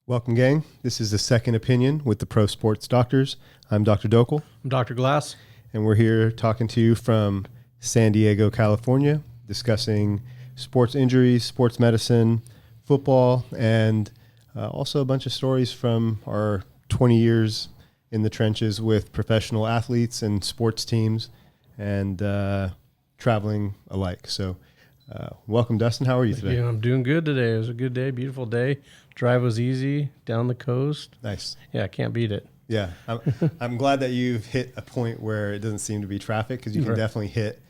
Welcome, gang. This is the Second Opinion with the Pro Sports Doctors. I'm Dr. Dokel. I'm Dr. Glass. And we're here talking to you from San Diego, California, discussing sports injuries, sports medicine, football, and also a bunch of stories from our 20 years in the trenches with professional athletes and sports teams and traveling alike. So welcome, Dustin. How are you today? Yeah, I'm doing good today. It was a good day, beautiful day. Drive was easy down the coast. Nice. Yeah, can't beat it. Yeah, I'm glad that you've hit a point where it doesn't seem to be traffic, because you can definitely hit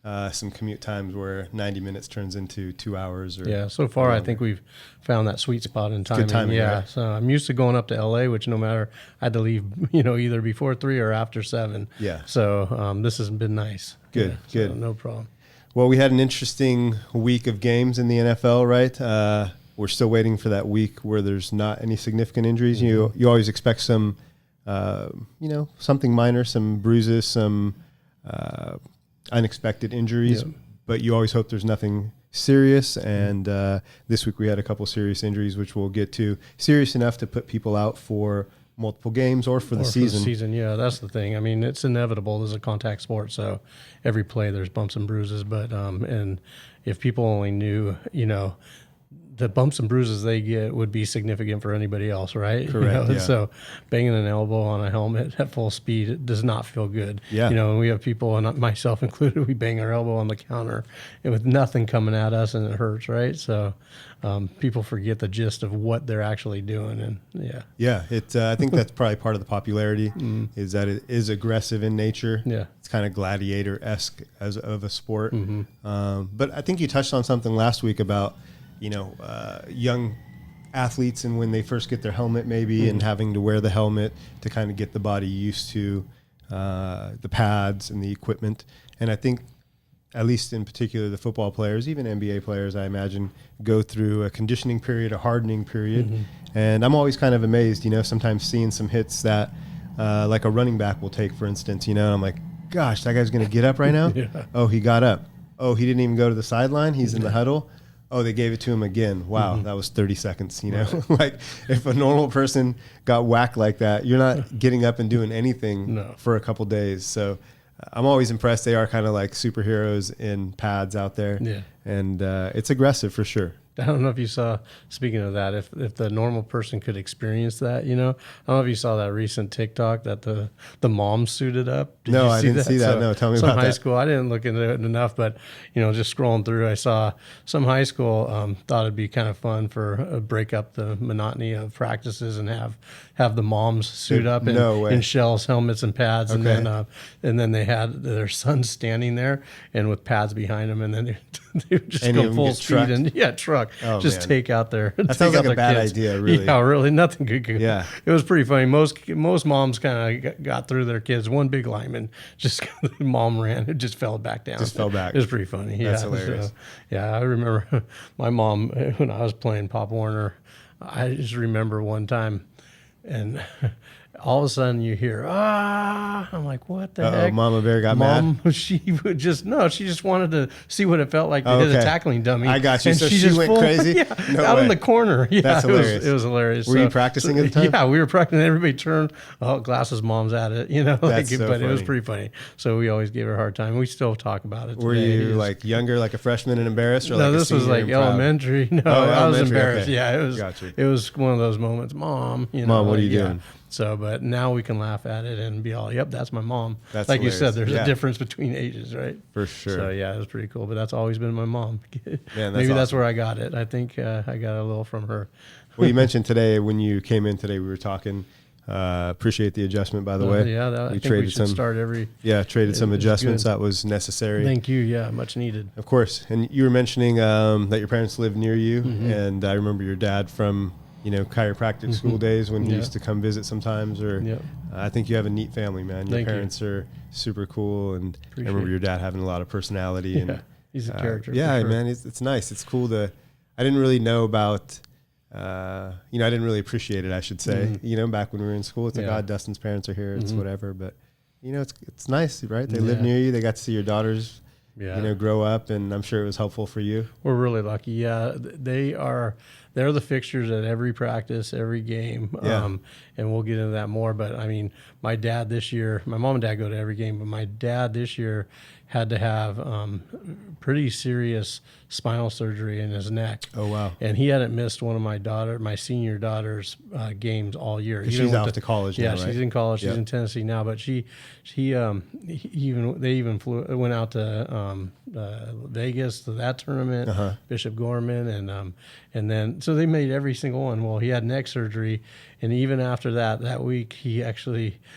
some commute times where 90 minutes turns into 2 hours. Yeah, so far I think we've found that sweet spot in timing. Good timing, yeah, right? So I'm used to going up to LA, which no matter, I had to leave, either before 3 or after 7. Yeah. So this has been nice. Good, yeah, good. So no problem. Well, we had an interesting week of games in the NFL, right? We're still waiting for that week where there's not any significant injuries. Mm-hmm. You always expect some, something minor, some bruises, some unexpected injuries, but you always hope there's nothing serious. And this week we had a couple serious injuries, which we'll get to. Serious enough to put people out for multiple games or for the season. Yeah, that's the thing. I mean, it's inevitable. This is a contact sport, so every play there's bumps and bruises. But and if people only knew, the bumps and bruises they get would be significant for anybody else, right? Correct. Yeah. So banging an elbow on a helmet at full speed, it does not feel good. Yeah. And we have people, and myself included, we bang our elbow on the counter and with nothing coming at us, and it hurts, right? So people forget the gist of what they're actually doing, and yeah. I think that's probably part of the popularity is that it is aggressive in nature. Yeah, it's kind of gladiator-esque as of a sport. But I think you touched on something last week about young athletes and when they first get their helmet maybe and having to wear the helmet to kind of get the body used to the pads and the equipment. And I think, at least in particular, the football players, even NBA players, I imagine, go through a conditioning period, a hardening period. And I'm always kind of amazed, sometimes seeing some hits that like a running back will take, for instance, and I'm like, gosh, that guy's going to get up right now? Oh, he got up. Oh, he didn't even go to the sideline. He's in the huddle. Oh, they gave it to him again. Wow, that was 30 seconds, Right. Like, if a normal person got whacked like that, you're not getting up and doing anything for a couple days. So I'm always impressed. They are kind of like superheroes in pads out there. Yeah. And it's aggressive for sure. I don't know if you saw, speaking of that, if the normal person could experience that, I don't know if you saw that recent TikTok that the mom suited up. I didn't see that. No, tell me about that. Some high school, I didn't look into it enough, but, just scrolling through, I saw some high school thought it'd be kind of fun for break up the monotony of practices and have the moms suit up in shells, helmets, and pads. Okay. And then they had their son standing there and with pads behind them, and then they would just go full speed and truck. Just take out their. That sounds like a bad idea, really. Yeah, really, nothing good. Yeah, it was pretty funny. Most moms kind of got through their kids. One big lineman just mom ran, it just fell back down. Just fell back. It was pretty funny. That's hilarious. So, I remember my mom when I was playing Pop Warner. I just remember one time, and all of a sudden you hear, I'm like, what the heck? Mama Bear got mad? She just wanted to see what it felt like to hit a tackling dummy. I got you. And so she went crazy? Out in the corner. Yeah, that's hilarious. It was hilarious. Were you practicing at the time? Yeah, we were practicing. Everybody turned, Glasses' mom's at it, That's so but funny. It was pretty funny. So we always gave her a hard time. We still talk about it today. Were you like younger, like a freshman and embarrassed? Or No, like this was like elementary. No, I was embarrassed. Okay. Yeah, it was one of those moments. Mom, Mom, what are you doing? So, but now we can laugh at it and be all, yep, that's my mom. That's like hilarious. you said, there's a difference between ages, right? For sure. So, it was pretty cool. But that's always been my mom. Man, Maybe that's where I got it. I think I got a little from her. Well, you mentioned today when you came in today, we were talking. Appreciate the adjustment, by the way. I think we should start every. Yeah, traded some adjustments. That was necessary. Thank you. Yeah, much needed. Of course. And you were mentioning that your parents lived near you, and I remember your dad from chiropractic school days when he used to come visit sometimes. Or I think you have a neat family, man. Your parents are super cool, and I remember your dad having a lot of personality. And he's a character. Yeah, man, it's nice. It's cool to. I didn't really know about. I didn't really appreciate it, I should say. Back when we were in school, it's like, Dustin's parents are here. It's whatever, but it's nice, right? They live near you. They got to see your daughters. grow up, and I'm sure it was helpful for you. We're really lucky. Yeah, they're the fixtures at every practice, every game. Yeah. And we'll get into that more. But I mean, my dad this year, my mom and dad go to every game, but my dad this year had to have pretty serious spinal surgery in his neck. Oh, wow. And he hadn't missed one of my senior daughter's games all year. She's off to college now, right? Yeah, she's in college. Yep. She's in Tennessee now, but they went out to Vegas to that tournament, Bishop Gorman, and then so they made every single one. Well, he had neck surgery, and even after that week, he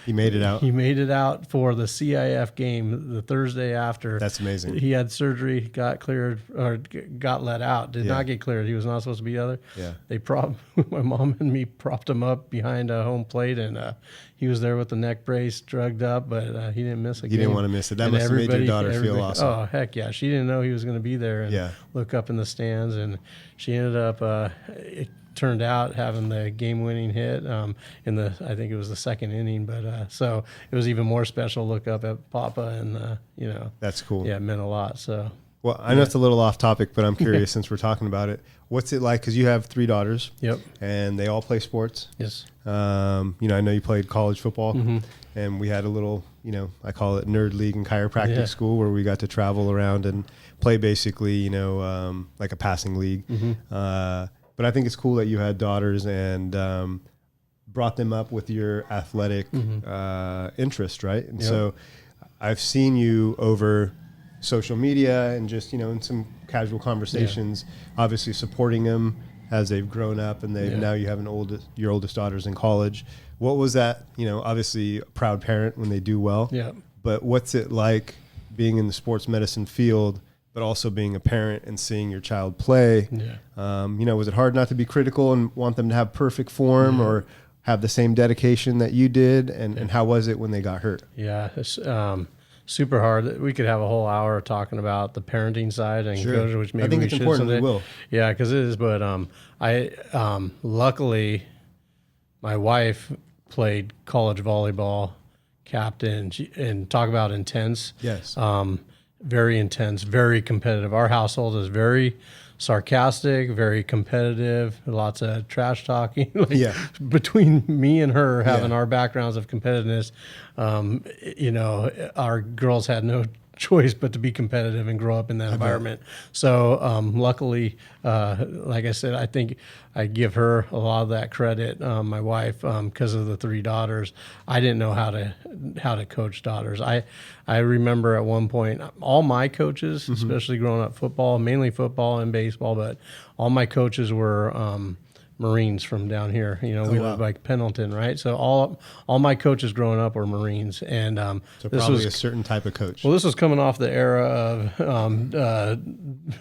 made it out. He made it out for the CIF game the Thursday after. That's amazing. He had surgery, got cleared, or got let out. Did not get cleared. He was not supposed to be there. Yeah. My mom and me propped him up behind a home plate, and he was there with the neck brace drugged up, but he didn't miss a game. You didn't want to miss it. That must have made your daughter feel awesome. Oh, heck yeah. She didn't know he was going to be there and look up in the stands, and she ended up, it turned out having the game-winning hit I think it was the second inning, but so it was even more special to look up at Papa, and that's cool. Yeah, it meant a lot. So well, I know it's a little off topic, but I'm curious since we're talking about it. What's it like? Because you have 3 daughters. Yep. And they all play sports. Yes. I know you played college football, and we had a little, I call it nerd league and chiropractic school where we got to travel around and play basically, like a passing league. But I think it's cool that you had daughters and brought them up with your athletic interest, right? And so I've seen you over social media and just, in some casual conversations, obviously supporting them as they've grown up, and now you have your oldest daughter's in college. What was that, obviously a proud parent when they do well, but what's it like being in the sports medicine field, but also being a parent and seeing your child play? Was it hard not to be critical and want them to have perfect form or have the same dedication that you did? And how was it when they got hurt? Yeah, it's super hard. We could have a whole hour talking about the parenting side and coach, which maybe I think we it's should important. someday. We will. Yeah, because it is. But luckily, my wife played college volleyball captain, and talk about intense. Yes. Very intense, very competitive. Our household is very sarcastic, very competitive, lots of trash talking. Between me and her having our backgrounds of competitiveness, our girls had no choice but to be competitive and grow up in that environment. So luckily, like I said, I think I give her a lot of that credit. My wife, because of the 3 daughters, I didn't know how to coach daughters. I remember at one point, all my coaches, especially growing up football, mainly football and baseball, but all my coaches were Marines from down here. We live like Pendleton, right? So all my coaches growing up were Marines, and so probably a certain type of coach. Well, this was coming off the era of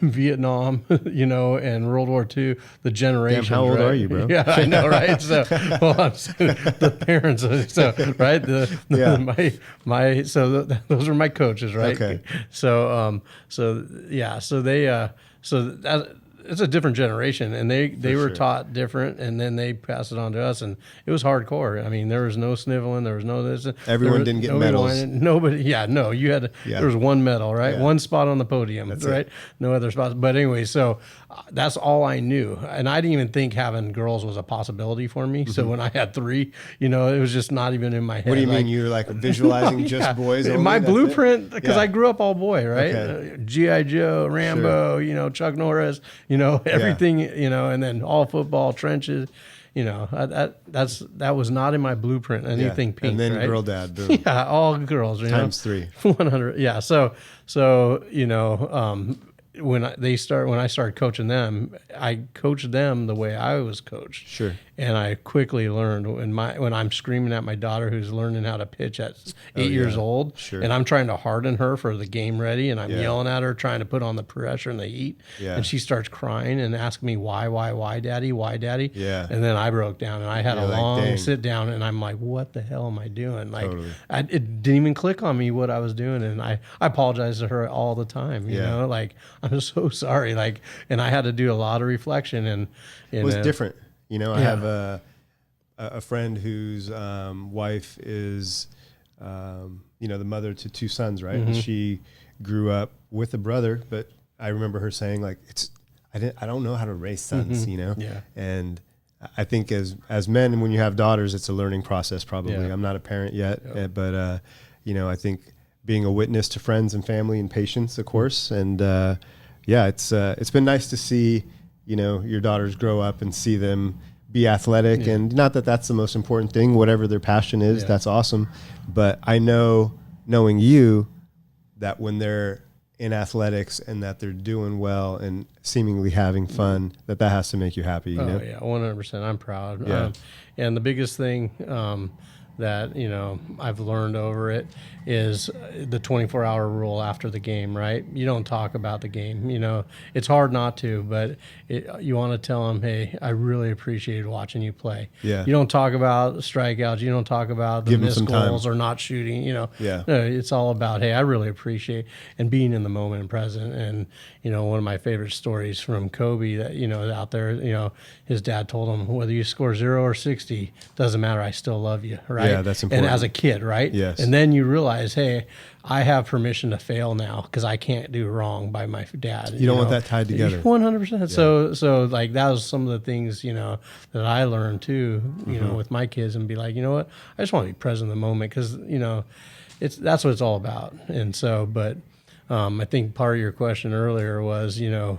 Vietnam, and World War II, the generation. Damn, how old are you, bro? Yeah, I know, right? So, I'm saying the parents, right? Those are my coaches, right? Okay. It's a different generation, and they were taught different, and then they passed it on to us, and it was hardcore. I mean, there was no sniveling, there was no this. Everyone didn't get medals. Nobody, you had to, there was one medal, right? One spot on the podium, that's right? No other spots. But anyway, so that's all I knew, and I didn't even think having girls was a possibility for me. So when I had 3, it was just not even in my head. What do you mean? You were like visualizing just boys? Only? My blueprint, because I grew up all boy, right? Okay. G.I. Joe, Rambo, Chuck Norris, everything, and then all football, trenches, that was not in my blueprint. Anything pink, and then right? girl dad, boom. Yeah, all girls, times 3, 100. Yeah, so when I started coaching them, I coached them the way I was coached. Sure. And I quickly learned when I'm screaming at my daughter who's learning how to pitch at 8 years old, and I'm trying to harden her for the game ready, and I'm yelling at her, trying to put on the pressure and the heat, and she starts crying and asking me, why, daddy, why, daddy? Yeah. And then I broke down, and I had a long sit down, and I'm like, what the hell am I doing? Like, it didn't even click on me what I was doing, and I apologize to her all the time, you know, like, I'm so sorry, like, and I had to do a lot of reflection, and it was different. I have a friend whose wife is, the mother to 2 sons, right? And she grew up with a brother, but I remember her saying like, I don't know how to raise sons, you know? Yeah. And I think as men, when you have daughters, it's a learning process probably. Yeah. I'm not a parent yet, but, you know, I think being a witness to friends and family and patience, of course. And, it's been nice to see, you know, your daughters grow up and see them be athletic, and not that that's the most important thing, whatever their passion is, that's awesome. But I know, knowing you, that when they're in athletics and that they're doing well and seemingly having fun, that has to make you happy, you know? Yeah, 100%. I'm proud. Yeah. And the biggest thing that, you know, I've learned over it is the 24-hour rule after the game, right? You don't talk about the game. You know, it's hard not to, but you want to tell them, hey, I really appreciated watching you play. Yeah. You don't talk about strikeouts. You don't talk about the missed goals or not shooting, you know. Yeah. No, it's all about, hey, I really appreciate and being in the moment and present. And, you know, one of my favorite stories from Kobe that, you know, out there, you know, his dad told him, whether you score 0 or 60, doesn't matter. I still love you, right? Yeah, that's important. And as a kid, right? Yes. And then you realize, hey, I have permission to fail now because I can't do wrong by my dad. You don't want that tied together. 100%. Yeah. So like that was some of the things, you know, that I learned too, you know, with my kids, and be like, you know what, I just want to be present in the moment, because, you know, that's what it's all about. And so, but I think part of your question earlier was, you know,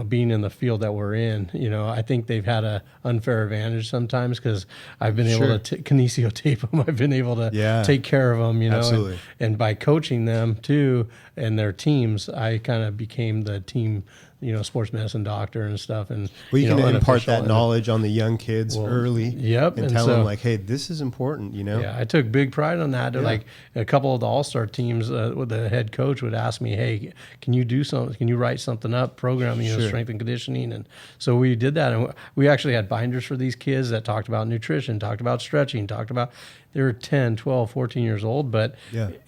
being in the field that we're in, you know, I think they've had a unfair advantage sometimes, because I've been able to kinesio tape them. I've been able to take care of them, you know. Absolutely. And by coaching them too and their teams, I kind of became the team, you know, sports medicine doctor and stuff. And you can impart that knowledge on the young kids early. Yep. And tell them like, hey, this is important, you know? Yeah, I took big pride on that. Like a couple of the all-star teams, with the head coach would ask me, hey, can you do something? Can you write something up, programming, you know, strength and conditioning? And so we did that. And we actually had binders for these kids that talked about nutrition, talked about stretching, they were 10, 12, 14 years old, but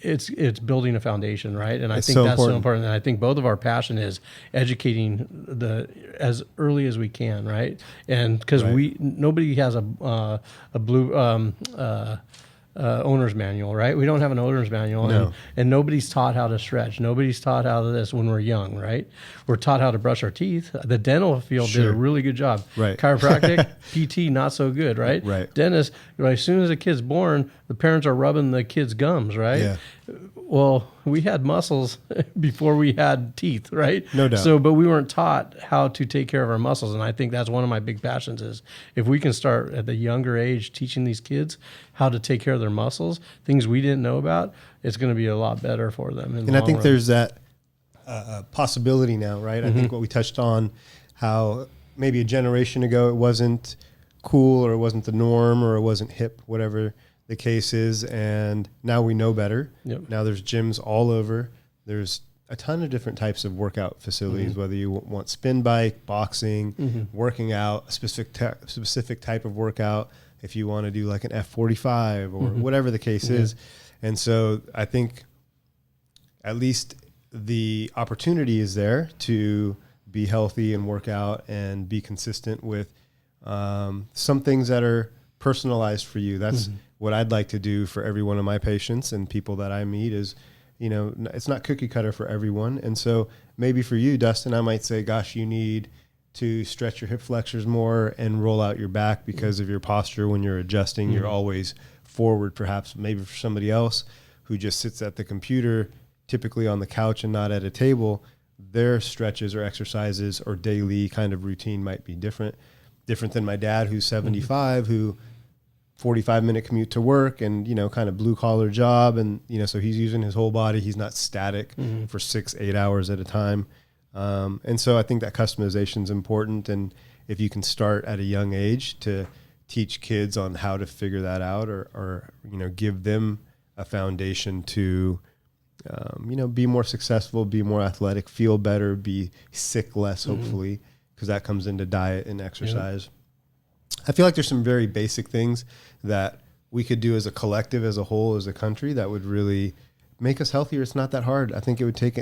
it's building a foundation, right? And I think that's so important. And I think both of our passion is educating as early as we can, right? And because nobody has a blue owner's manual, right? We don't have an owner's manual, and nobody's taught how to stretch. Nobody's taught how to this when we're young, right? We're taught how to brush our teeth. The dental field did a really good job. Right. Chiropractic, PT, not so good, right? Right. Dentist, as soon as a kid's born, the parents are rubbing the kid's gums, right? Yeah. Well, we had muscles before we had teeth, right? No doubt. So, but we weren't taught how to take care of our muscles. And I think that's one of my big passions is if we can start at the younger age teaching these kids how to take care of their muscles, things we didn't know about, it's going to be a lot better for them. And I think there's that possibility now, right? I think what we touched on, how maybe a generation ago it wasn't cool, or it wasn't the norm, or it wasn't hip, whatever the case is, and now we know better. Yep. Now there's gyms all over. There's a ton of different types of workout facilities, whether you want spin bike, boxing, working out, a specific type of workout, if you want to do like an F45 or whatever the case is. And so I think at least the opportunity is there to be healthy and work out and be consistent with some things that are personalized for you. That's what I'd like to do for every one of my patients and people that I meet is, you know, it's not cookie cutter for everyone. And so maybe for you, Dustin, I might say, gosh, you need to stretch your hip flexors more and roll out your back because of your posture. When you're adjusting, you're always forward. Perhaps maybe for somebody else who just sits at the computer, typically on the couch and not at a table, their stretches or exercises or daily kind of routine might be different than my dad, who's 75, who 45-minute commute to work and, you know, kind of blue collar job. And, you know, so he's using his whole body. He's not static for 6-8 hours at a time. And so I think that customization is important. And if you can start at a young age to teach kids on how to figure that out, or you know, give them a foundation to, you know, be more successful, be more athletic, feel better, be sick less, hopefully, because that comes into diet and exercise. I feel like there's some very basic things that we could do as a collective, as a whole, as a country, that would really make us healthier. It's not that hard. I think it would take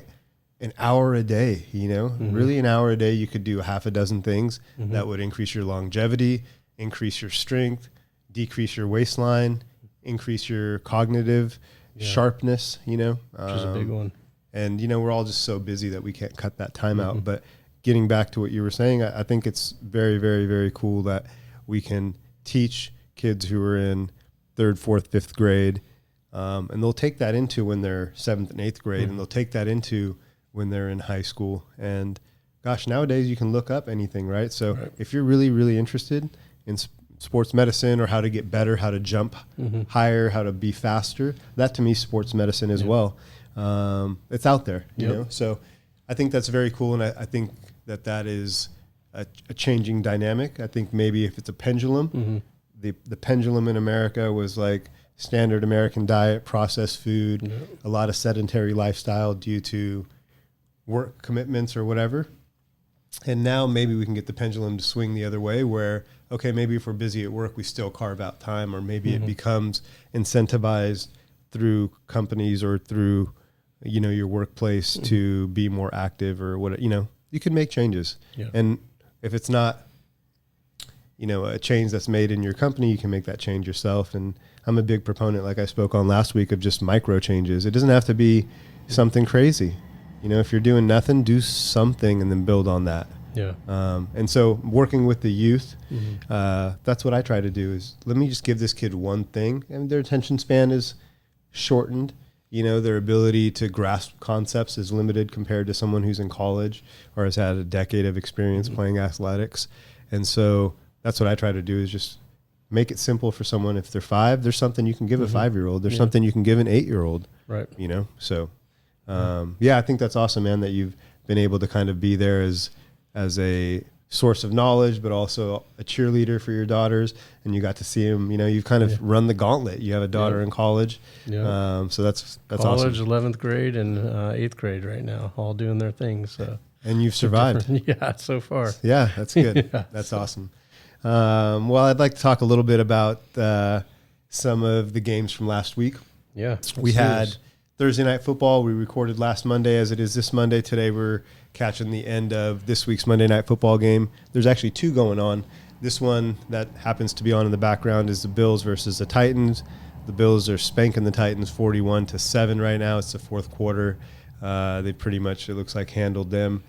an hour a day, you know, really an hour a day. You could do half a dozen things that would increase your longevity, increase your strength, decrease your waistline, increase your cognitive sharpness, you know. Which is a big one. And, we're all just so busy that we can't cut that time out. But getting back to what you were saying, I think it's very, very, very cool that we can teach kids who are in 3rd, 4th, 5th grade, and they'll take that into when they're 7th and 8th grade, and they'll take that into when they're in high school. And gosh, nowadays you can look up anything, right? So if you're really, really interested in sports medicine or how to get better, how to jump higher, how to be faster, that to me is sports medicine as well. It's out there, you know? So I think that's very cool. And I think that is a changing dynamic. I think maybe if it's a pendulum, the pendulum in America was like standard American diet, processed food, a lot of sedentary lifestyle due to work commitments or whatever. And now maybe we can get the pendulum to swing the other way where, okay, maybe if we're busy at work, we still carve out time, or maybe it becomes incentivized through companies or through, your workplace to be more active or what, you can make changes. Yeah. And if it's not, a change that's made in your company, you can make that change yourself. And I'm a big proponent, like I spoke on last week, of just micro changes. It doesn't have to be something crazy. If you're doing nothing, do something and then build on that. Yeah. And so working with the youth, that's what I try to do is let me just give this kid one thing. And their attention span is shortened. Their ability to grasp concepts is limited compared to someone who's in college or has had a decade of experience playing athletics. And so that's what I try to do is just make it simple for someone. If they're 5, there's something you can give a 5-year-old. There's something you can give an 8-year-old. Right. So I think that's awesome, man, that you've been able to kind of be there as a source of knowledge, but also a cheerleader for your daughters. And you got to see them, you've kind of run the gauntlet. You have a daughter in college. Yeah. So that's college, awesome. 11th grade and 8th grade right now, all doing their things. So. And you've survived. Yeah, so far. Yeah, that's good. That's awesome. Well, I'd like to talk a little bit about some of the games from last week. Yeah. We had Thursday night football. We recorded last Monday as it is this Monday. Today we're catching the end of this week's Monday night football game. There's actually 2 going on. This one that happens to be on in the background is the Bills versus the Titans. The Bills are spanking the Titans 41-7 right now. It's the 4th quarter. They pretty much, it looks like, handled them.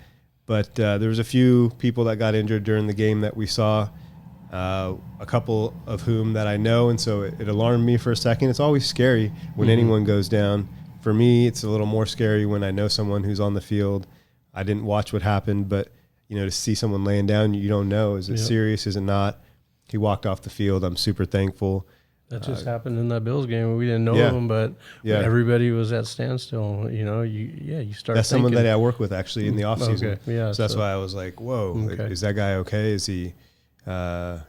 But there was a few people that got injured during the game that we saw, a couple of whom that I know, and so it alarmed me for a second. It's always scary when anyone goes down. For me, it's a little more scary when I know someone who's on the field. I didn't watch what happened, but to see someone laying down, you don't know. Is it serious? Is it not? He walked off the field. I'm super thankful. That just happened in that Bills game. We didn't know him, but everybody was at standstill. You start. That's someone that I work with actually in the off season. Okay. Yeah, so that's why I was like, "Whoa, is that guy okay? Is he?" And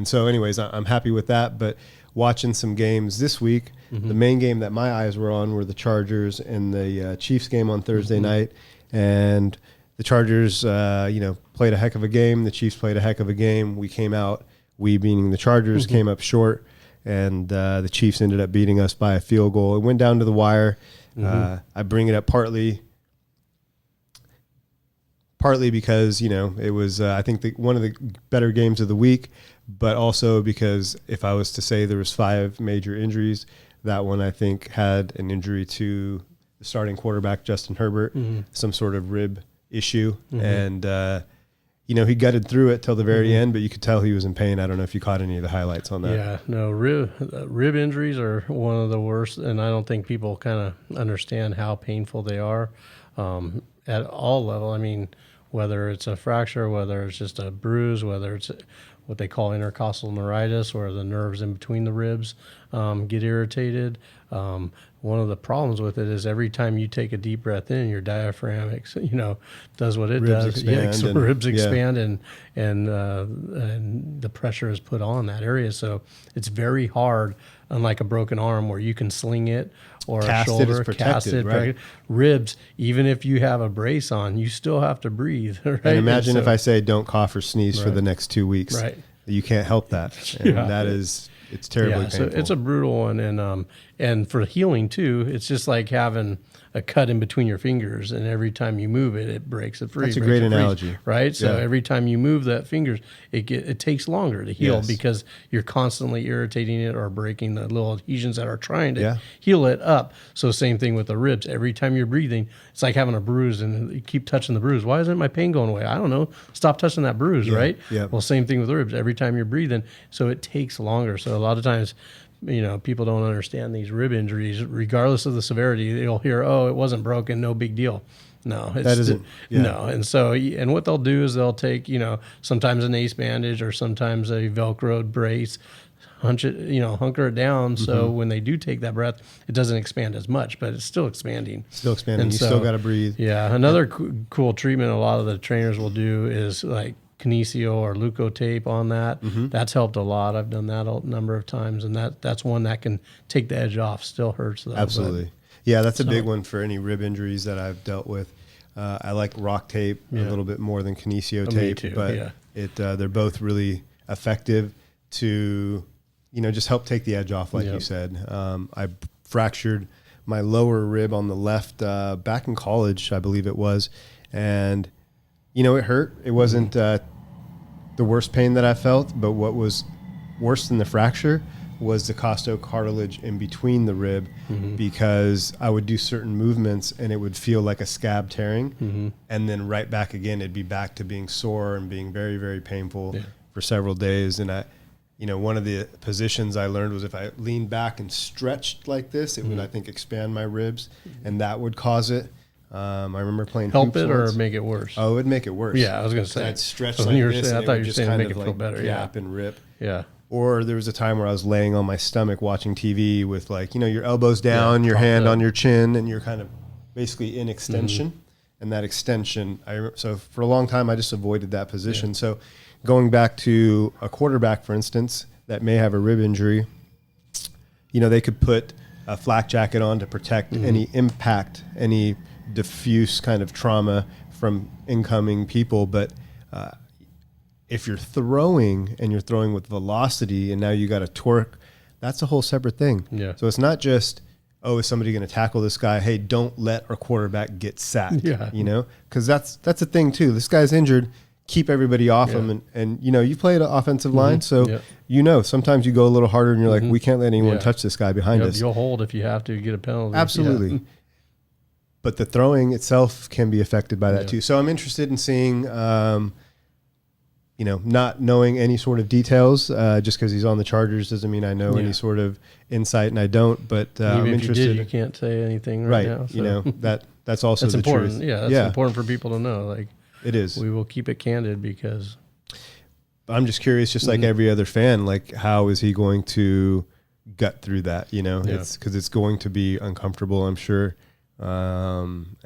so, anyways, I'm happy with that. But watching some games this week, the main game that my eyes were on were the Chargers and the Chiefs game on Thursday night, and the Chargers, played a heck of a game. The Chiefs played a heck of a game. We meaning the Chargers, came up short. And the Chiefs ended up beating us by a field goal. It went down to the wire. I bring it up partly because, it was, I think, one of the better games of the week, but also because if I was to say there was 5 major injuries, that one I think had an injury to the starting quarterback, Justin Herbert, some sort of rib issue. And, he gutted through it till the very end, but you could tell he was in pain. I don't know if you caught any of the highlights on that. Yeah, no, rib injuries are one of the worst, and I don't think people kind of understand how painful they are at all level. I mean, whether it's a fracture, whether it's just a bruise, whether it's what they call intercostal neuritis, where the nerves in between the ribs get irritated. One of the problems with it is every time you take a deep breath in, your diaphragm, does what it does. Ribs expand and the pressure is put on that area. So it's very hard, unlike a broken arm where you can sling it or cast a shoulder, it is protected, right? Ribs, even if you have a brace on, you still have to breathe. Right? And imagine if I say don't cough or sneeze for the next 2 weeks. Right. You can't help that. And that is... It's terribly painful. So it's a brutal one, and for healing too, it's just like having a cut in between your fingers, and every time you move it, it breaks it free. That's a great analogy, right? So Yeah. every time you move that fingers, it takes longer to heal Yes. because you're constantly irritating it or breaking the little adhesions that are trying to Yeah. heal it up. So same thing with the ribs. Every time you're breathing, it's like having a bruise, and you keep touching the bruise. Why isn't my pain going away? I don't know. Stop touching that bruise, right? Yeah. Well, same thing with the ribs. Every time you're breathing, so it takes longer. So a lot of times, people don't understand these rib injuries, regardless of the severity. They'll hear, "Oh, it wasn't broken, no big deal." No, That isn't. Yeah. No. And so, and what they'll do is they'll take, sometimes an ace bandage or sometimes a Velcro brace, hunker it down. So when they do take that breath, it doesn't expand as much, but it's still expanding. Still expanding. And You so, still got to breathe. Yeah. Another cool treatment a lot of the trainers will do is like kinesio or leuco tape on that. That's helped a lot. I've done that a number of times, and that's one that can take the edge off. Still hurts though. Absolutely. Yeah, that's a big one for any rib injuries that I've dealt with. I like rock tape a little bit more than kinesio tape, me too, but yeah. they're both really effective to just help take the edge off, like you said. I fractured my lower rib on the left back in college, I believe it was, and it hurt. It wasn't the worst pain that I felt, but what was worse than the fracture was the costocartilage in between the rib, because I would do certain movements and it would feel like a scab tearing, and then right back again, it'd be back to being sore and being very, very painful for several days. And one of the positions I learned was if I leaned back and stretched like this, it would, I think, expand my ribs, and that would cause it. I remember playing help hoops it or once. make it worse. Oh, it would make it worse. Yeah, I was going to say. I'd stretch When like you were this, saying, and I thought it you would were just saying kind make of it feel like better. gap and rip. Yeah. Or there was a time where I was laying on my stomach watching TV with your elbows down, your propped hand up. on your chin, and you're kind of basically in extension. And that extension, so for a long time, I just avoided that position. So going back to a quarterback, for instance, that may have a rib injury, they could put a flak jacket on to protect any impact, any diffuse kind of trauma from incoming people. But if you're throwing and you're throwing with velocity and now you got a torque, that's a whole separate thing. Yeah. So it's not just, is somebody going to tackle this guy? Hey, don't let our quarterback get sacked. Yeah. Because that's a thing too. This guy's injured. Keep everybody off him. And you play an offensive line. So, sometimes you go a little harder and you're like, we can't let anyone touch this guy behind us. You'll hold if you have to get a penalty. Absolutely. Yeah. But the throwing itself can be affected by that too. So I'm interested in seeing, not knowing any sort of details, just because he's on the Chargers doesn't mean I know any sort of insight, and I don't. But I'm Even if interested. you did, you can't say anything right now. So. That's also that's the important. truth. Yeah, that's important for people to know. Like it is. We will keep it candid because I'm just curious, just like every other fan, like how is he going to gut through that? It's because it's going to be uncomfortable, I'm sure. Hopefully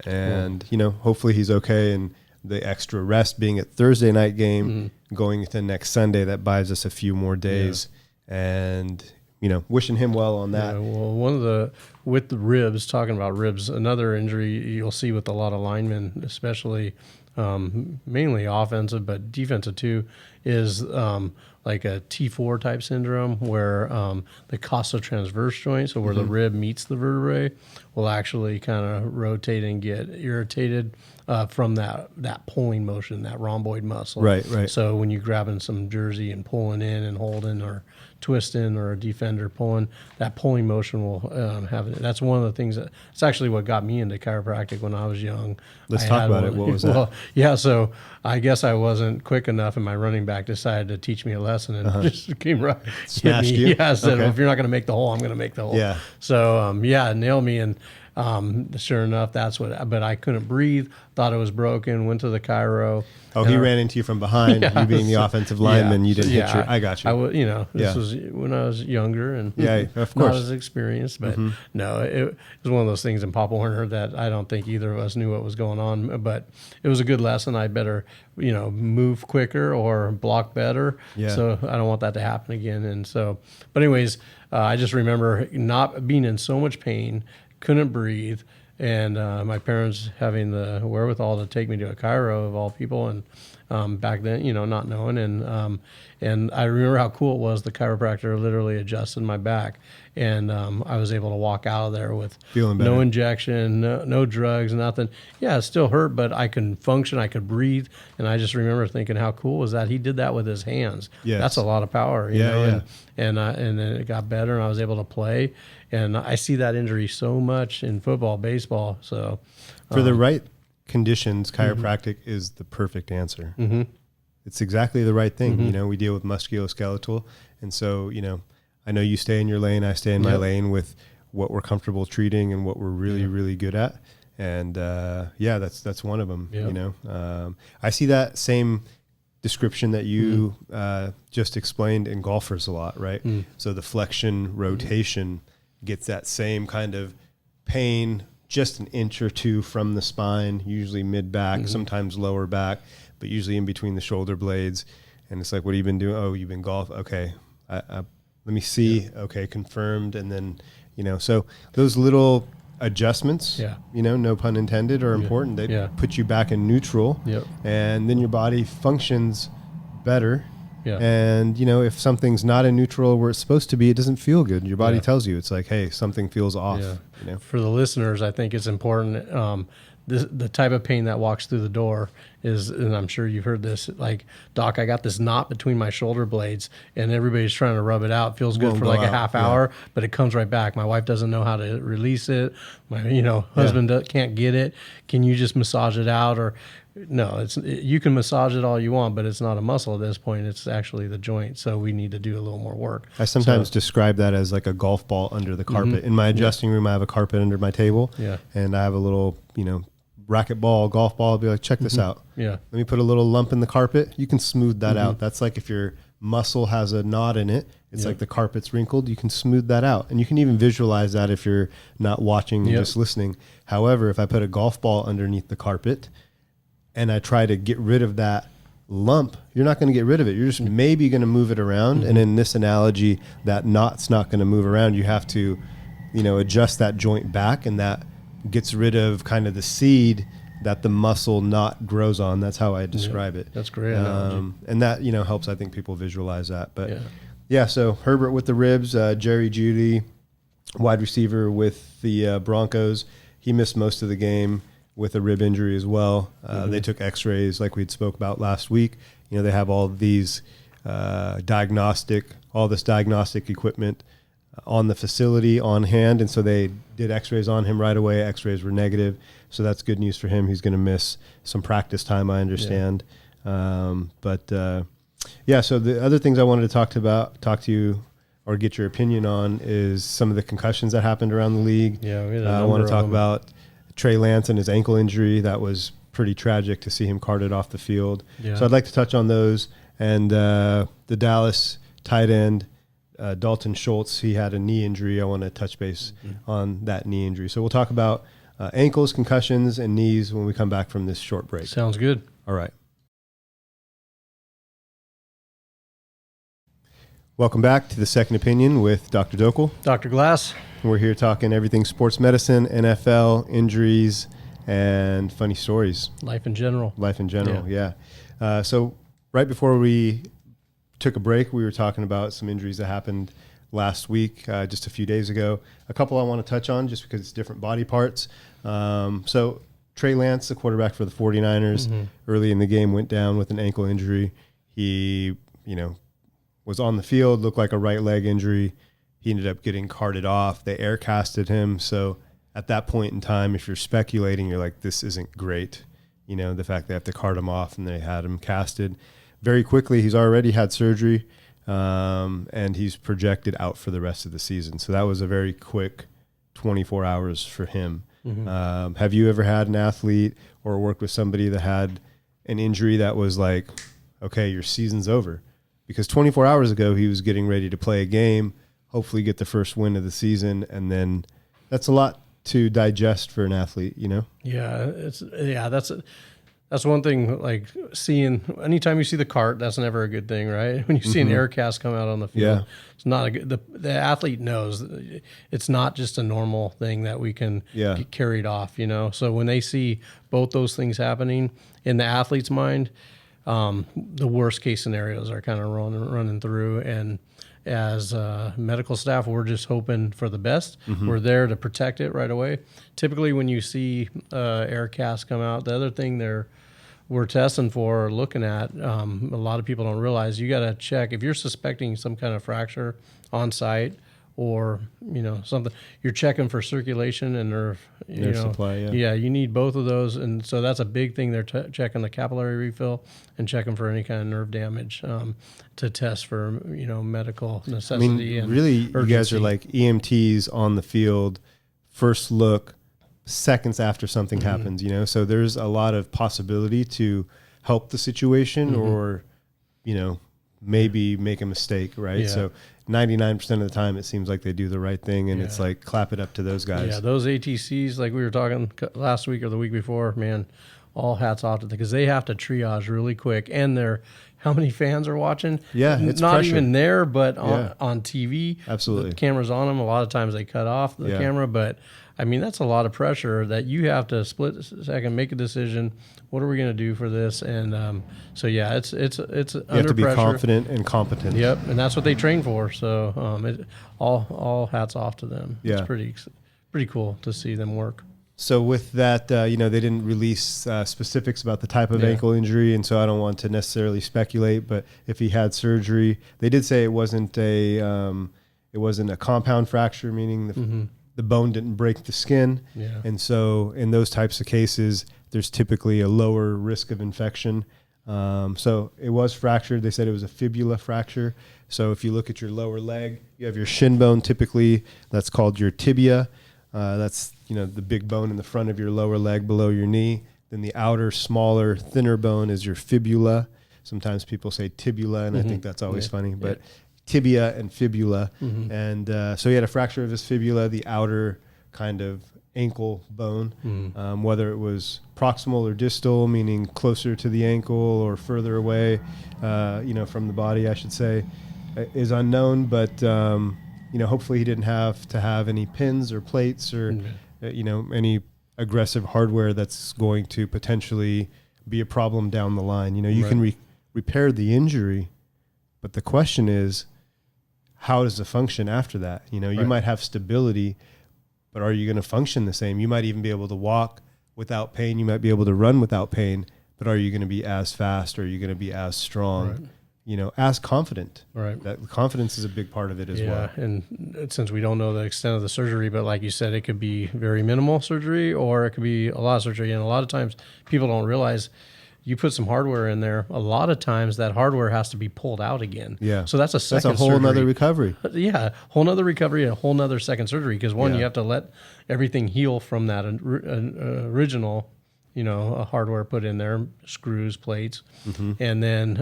he's okay, and the extra rest being at Thursday night game, going to next Sunday, that buys us a few more days, and wishing him well on that. Yeah, well, with the ribs, talking about ribs, another injury you'll see with a lot of linemen, especially mainly offensive, but defensive too, is like a T4 type syndrome where the costotransverse joint, so where the rib meets the vertebrae, will actually kind of rotate and get irritated from that pulling motion, that rhomboid muscle. Right. So when you're grabbing some jersey and pulling in and holding or twisting, or a defender pulling, that pulling motion will have it. That's one of the things it's actually what got me into chiropractic when I was young. Let's talk about it. What was that? Yeah, so I guess I wasn't quick enough, and my running back decided to teach me a lesson and just came right. Smashed you? Yeah, I said, well, if you're not going to make the hole, I'm going to make the hole. Yeah. So, it nailed me, and sure enough, but I couldn't breathe, thought it was broken, went to the chiro. Oh, he ran into you from behind, you being the offensive lineman, you didn't hit I got you. This was when I was younger and of course. not as experienced, but no, it was one of those things in Pop Warner that I don't think either of us knew what was going on, but it was a good lesson. I better, move quicker or block better. Yeah. So I don't want that to happen again. And so, but anyways, I just remember not being in so much pain, couldn't breathe, and my parents having the wherewithal to take me to a chiro of all people, and back then, not knowing. And I remember how cool it was. The chiropractor literally adjusted my back, and I was able to walk out of there with Feeling better. no injection, no drugs, nothing. Yeah, it still hurt, but I can function, I could breathe. And I just remember thinking, how cool was that? He did that with his hands. Yes. That's a lot of power, you know. Yeah. And then it got better, and I was able to play. And I see that injury so much in football, baseball. So For the right conditions, chiropractic is the perfect answer. Mm-hmm. It's exactly the right thing. We deal with musculoskeletal. And so, I know you stay in your lane, I stay in my lane with what we're comfortable treating and what we're really, really good at. And that's one of them, Yep. I see that same description that you just explained in golfers a lot, right? So the flexion, rotation gets that same kind of pain just an inch or two from the spine, usually mid-back, sometimes lower back, but usually in between the shoulder blades. And it's like, what have you been doing? Oh, you've been golf. Okay. Let me see. Yeah. Okay. Confirmed. And then, so those little adjustments, no pun intended, are important. They put you back in neutral, and then your body functions better. Yeah. And, if something's not in neutral where it's supposed to be, it doesn't feel good. Your body tells you. It's like, hey, something feels off. Yeah. For the listeners, I think it's important. The type of pain that walks through the door is, and I'm sure you've heard this, like, Doc, I got this knot between my shoulder blades, and everybody's trying to rub it out. It feels good for like a half hour, but it comes right back. My wife doesn't know how to release it. My husband can't get it. Can you just massage it out? Or no, you can massage it all you want, but it's not a muscle at this point. It's actually the joint. So we need to do a little more work. I sometimes describe that as like a golf ball under the carpet. In my adjusting room, I have a carpet under my table, and I have a little, racquetball, golf ball. I'll be like, check this out. Yeah. Let me put a little lump in the carpet. You can smooth that out. That's like if your muscle has a knot in it, it's like the carpet's wrinkled. You can smooth that out. And you can even visualize that if you're not watching and just listening. However, if I put a golf ball underneath the carpet and I try to get rid of that lump, you're not going to get rid of it. You're just maybe going to move it around. And in this analogy, that knot's not going to move around. You have to, adjust that joint back, and that gets rid of kind of the seed that the muscle knot grows on. That's how I describe it. That's great analogy. And that, helps, I think, people visualize that. But so Herbert with the ribs, Jerry Jeudy, wide receiver with the Broncos. He missed most of the game with a rib injury as well. They took x-rays like we'd spoke about last week. They have all these diagnostic equipment on the facility on hand. And so they did x-rays on him right away. X-rays were negative. So that's good news for him. He's going to miss some practice time, I understand. So the other things I wanted to talk to you or get your opinion on is some of the concussions that happened around the league. I want to talk about Trey Lance and his ankle injury. That was pretty tragic to see him carted off the field. So I'd like to touch on those. And the Dallas tight end, Dalton Schultz, he had a knee injury. I want to touch base on that knee injury. So we'll talk about ankles, concussions, and knees when we come back from this short break. Sounds good. All right. Welcome back to the Second Opinion with Dr. Dokel. Dr. Glass. We're here talking everything sports medicine, NFL, injuries, and funny stories. Life in general. So right before we took a break, we were talking about some injuries that happened last week, just a few days ago. A couple I want to touch on just because it's different body parts. So Trey Lance, the quarterback for the 49ers, early in the game went down with an ankle injury. He, was on the field, looked like a right leg injury. He ended up getting carted off. They air casted him. So at that point in time, if you're speculating, you're like, this isn't great. The fact they have to cart him off, and they had him casted very quickly. He's already had surgery, and he's projected out for the rest of the season. So that was a very quick 24 hours for him. Have you ever had an athlete or worked with somebody that had an injury that was like, okay, your season's over? Because 24 hours ago, he was getting ready to play a game, hopefully get the first win of the season, and then that's a lot to digest for an athlete, That's one thing, like seeing, anytime you see the cart, that's never a good thing, right? When you see an air cast come out on the field, it's not a good, the athlete knows it's not just a normal thing that we can get carried off, So when they see both those things happening in the athlete's mind, the worst case scenarios are kind of running through. And as medical staff, we're just hoping for the best. We're there to protect it right away. Typically, when you see air casts come out, the other thing we're testing for or looking at, a lot of people don't realize, you got to check if you're suspecting some kind of fracture on site or something. You're checking for circulation and nerve supply. Yeah, you need both of those, and so that's a big thing. They're checking the capillary refill and checking for any kind of nerve damage to test for medical necessity. And really, urgency. you guys are like EMTs on the field, first look, seconds after something happens. So there's a lot of possibility to help the situation or maybe make a mistake, right? So 99% of the time, it seems like they do the right thing, and it's like, clap it up to those guys. Yeah, those ATCs, like we were talking last week or the week before, man, all hats off to them, because they have to triage really quick. And how many fans are watching? Yeah, it's not pressure. even there, but on TV. Absolutely. The camera's on them. A lot of times they cut off the camera, but I mean, that's a lot of pressure that you have to split a second, make a decision. What are we going to do for this? And it's you under have to be pressure. confident and competent. Yep, and that's what they train for. So all hats off to them. Yeah. It's pretty cool to see them work. So with that, they didn't release specifics about the type of ankle injury, and so I don't want to necessarily speculate. But if he had surgery, they did say it wasn't a compound fracture, meaning the bone didn't break the skin. Yeah. And so in those types of cases, there's typically a lower risk of infection. So it was fractured. They said it was a fibula fracture. So if you look at your lower leg, you have your shin bone typically. That's called your tibia. That's the big bone in the front of your lower leg below your knee. Then the outer, smaller, thinner bone is your fibula. Sometimes people say tibula, and I think that's always funny. But tibia and fibula. And so he had a fracture of his fibula, the outer kind of ankle bone, whether it was proximal or distal, meaning closer to the ankle or further away, from the body, I should say, is unknown. But hopefully he didn't have to have any pins or plates or any aggressive hardware that's going to potentially be a problem down the line. You can repair the injury, but the question is, how does it function after that? You might have stability, but are you going to function the same? You might even be able to walk without pain. You might be able to run without pain, but are you going to be as fast? Or are you going to be as strong? As confident. Right. That confidence is a big part of it as well. Yeah, and since we don't know the extent of the surgery, but like you said, it could be very minimal surgery or it could be a lot of surgery. And a lot of times people don't realize you put some hardware in there, a lot of times that hardware has to be pulled out again. Yeah. So that's a whole surgery. nother recovery. Yeah, whole nother recovery and a whole nother second surgery, because you have to let everything heal from that original hardware put in there, screws, plates, and then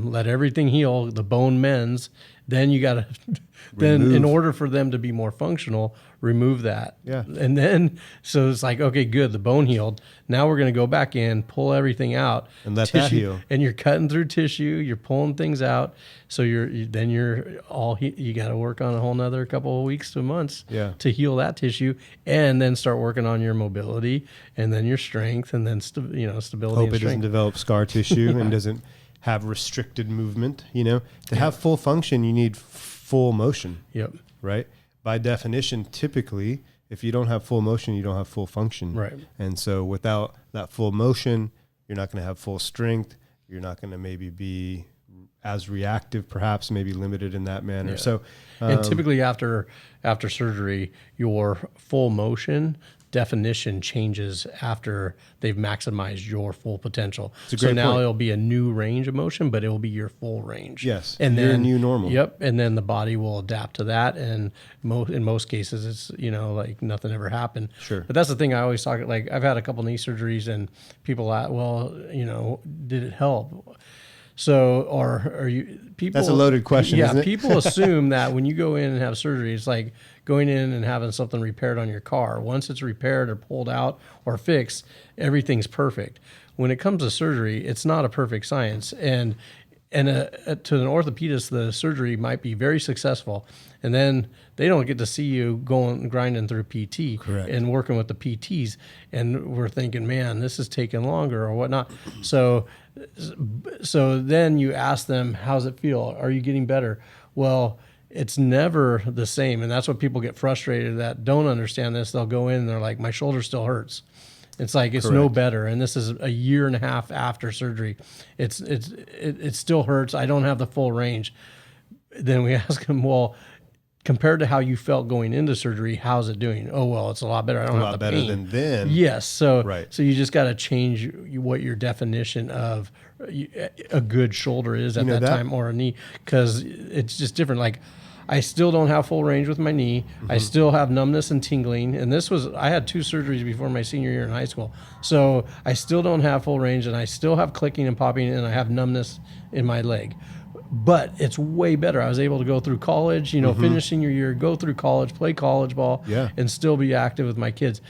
let everything heal, the bone mends. Then you got to, in order for them to be more functional, remove that. Yeah. And then, so it's like, okay, good, the bone healed. Now we're going to go back in, pull everything out. And let that heal. And you're cutting through tissue, you're pulling things out. So you got to work on a whole nother couple of weeks to months to heal that tissue, and then start working on your mobility and then your strength and then stability. Hope it doesn't develop scar tissue and doesn't have restricted movement. To have full function, you need full motion. Yep. Right. By definition, typically, if you don't have full motion, you don't have full function. Right. And so without that full motion, you're not going to have full strength. You're not going to maybe be as reactive, perhaps maybe limited in that manner. Yeah. So, and typically after surgery, your full motion definition changes after they've maximized your full potential. So now it'll be a new range of motion, but it will be your full range. Yes. And then a new normal. Yep. And then the body will adapt to that. And in most cases, it's, like nothing ever happened. Sure. But that's the thing I always talk, like I've had a couple knee surgeries and people ask, well, did it help? So, or are you people? That's a loaded question. Yeah, isn't it? People assume that when you go in and have surgery, it's like going in and having something repaired on your car. Once it's repaired or pulled out or fixed, everything's perfect. When it comes to surgery, it's not a perfect science, and to an orthopedist, the surgery might be very successful, and then they don't get to see you going grinding through PT. Correct. And working with the PTs, and we're thinking, man, this is taking longer or whatnot. So So then you ask them, how's it feel? Are you getting better? Well, it's never the same. And that's what people get frustrated that don't understand this. They'll go in and they're like, my shoulder still hurts. It's like, it's no better. And this is a year and a half after surgery. It still hurts. I don't have the full range. Then we ask them, well, compared to how you felt going into surgery, how's it doing? Oh, well, it's a lot better. I don't have the pain. A lot better than then. Yes. So you just got to change what your definition of a good shoulder is at that time, or a knee, because it's just different. Like, I still don't have full range with my knee. I still have numbness and tingling. And I had 2 surgeries before my senior year in high school. So I still don't have full range, and I still have clicking and popping, and I have numbness in my leg. But it's way better. I was able to go through college, finish senior year, go through college, play college ball, and still be active with my kids.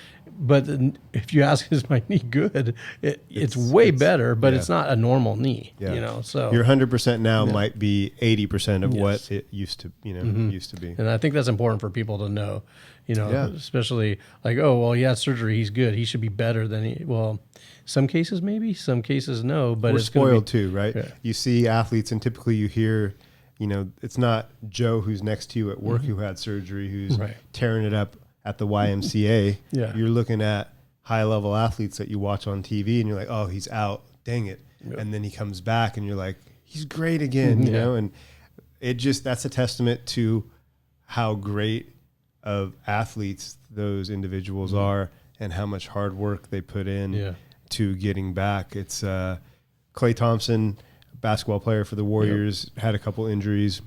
But if you ask, is my knee good? It's way better, but it's not a normal knee. So your 100% now might be 80% of what it used to, used to be. And I think that's important for people to know, especially like, oh, well, he had surgery, he's good, he should be better than some cases maybe, some cases no. But we're it's spoiled too, right? Yeah. You see athletes, and typically you hear, it's not Joe who's next to you at work who had surgery, who's tearing it up at the YMCA. You're looking at high-level athletes that you watch on TV, and you're like, oh, he's out, dang it. And then he comes back, and you're like, he's great again, you know? And that's a testament to how great of athletes those individuals are, and how much hard work they put in to getting back. It's Klay Thompson, basketball player for the Warriors, had a couple injuries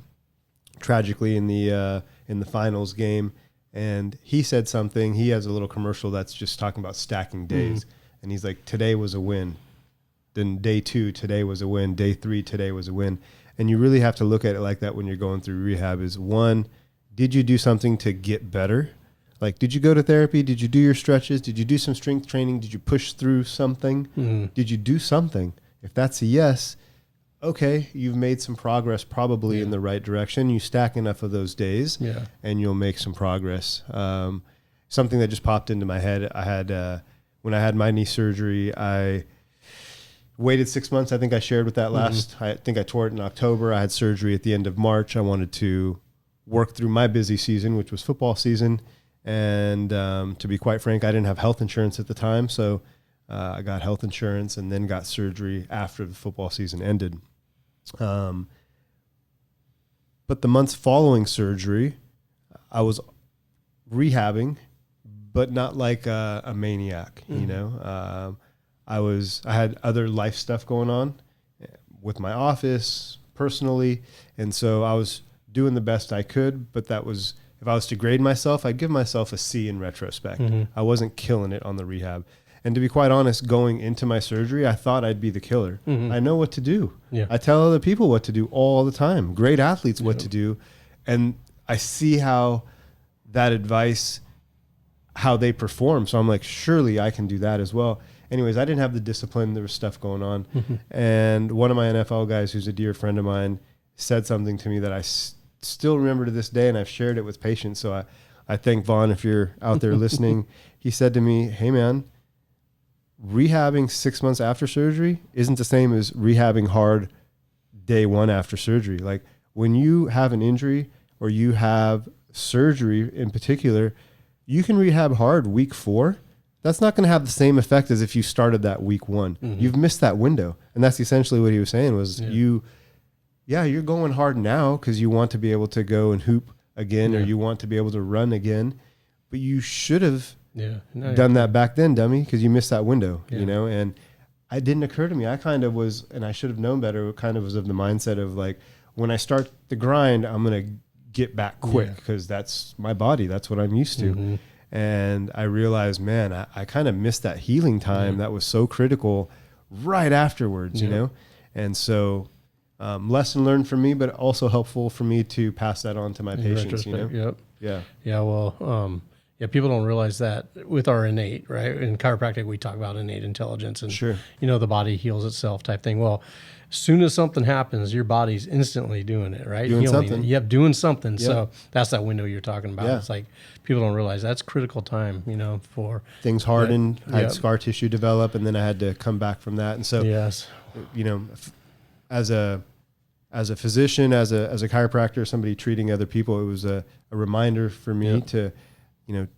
tragically in the finals game. And he said something. He has a little commercial that's just talking about stacking days. And he's like, today was a win. Then day 2, today was a win. Day 3, today was a win. And you really have to look at it like that when you're going through rehab. Is 1, did you do something to get better? Like, did you go to therapy? Did you do your stretches? Did you do some strength training? Did you push through something? Did you do something? If that's a yes, okay, you've made some progress probably in the right direction. You stack enough of those days and you'll make some progress. Something that just popped into my head, I had when I had my knee surgery, I waited 6 months. I think I shared with that last. I think I tore it in October. I had surgery at the end of March. I wanted to work through my busy season, which was football season. And to be quite frank, I didn't have health insurance at the time. So I got health insurance and then got surgery after the football season ended. But the months following surgery, I was rehabbing, but not like a maniac, I had other life stuff going on with my office personally. And so I was doing the best I could, but that was, if I was to grade myself, I'd give myself a C in retrospect. I wasn't killing it on the rehab. And to be quite honest, going into my surgery, I thought I'd be the killer. I know what to do. I tell other people what to do all the time. Great athletes what to do. And I see how that advice, how they perform. So I'm like, surely I can do that as well. Anyways, I didn't have the discipline. There was stuff going on. And one of my NFL guys, who's a dear friend of mine, said something to me that I still remember to this day, and I've shared it with patients. So I thank Vaughn if you're out there listening. He said to me, hey, man, rehabbing 6 months after surgery isn't the same as rehabbing hard day 1 after surgery. Like, when you have an injury or you have surgery in particular, you can rehab hard week 4. That's not going to have the same effect as if you started that week 1. You've missed that window. And that's essentially what he was saying was you're going hard now because you want to be able to go and hoop again or you want to be able to run again, but you should have done that back then, dummy, because you missed that window, and it didn't occur to me. I kind of was, and I should have known better, kind of was of the mindset of like, when I start the grind, I'm going to get back quick because that's my body. That's what I'm used to. And I realized, man, I kind of missed that healing time that was so critical right afterwards, And so lesson learned for me, but also helpful for me to pass that on to my patients, people don't realize that with our innate, right? In chiropractic, we talk about innate intelligence and, the body heals itself type thing. Well, as soon as something happens, your body's instantly doing it, right? Doing Healing something. it. Yep, doing something. Yep. So that's that window you're talking about. Yeah. It's like people don't realize that's critical time, for Things hardened, I had Yep. scar tissue develop, and then I had to come back from that. And so, yes. As a physician, as a chiropractor, somebody treating other people, it was a reminder for me to,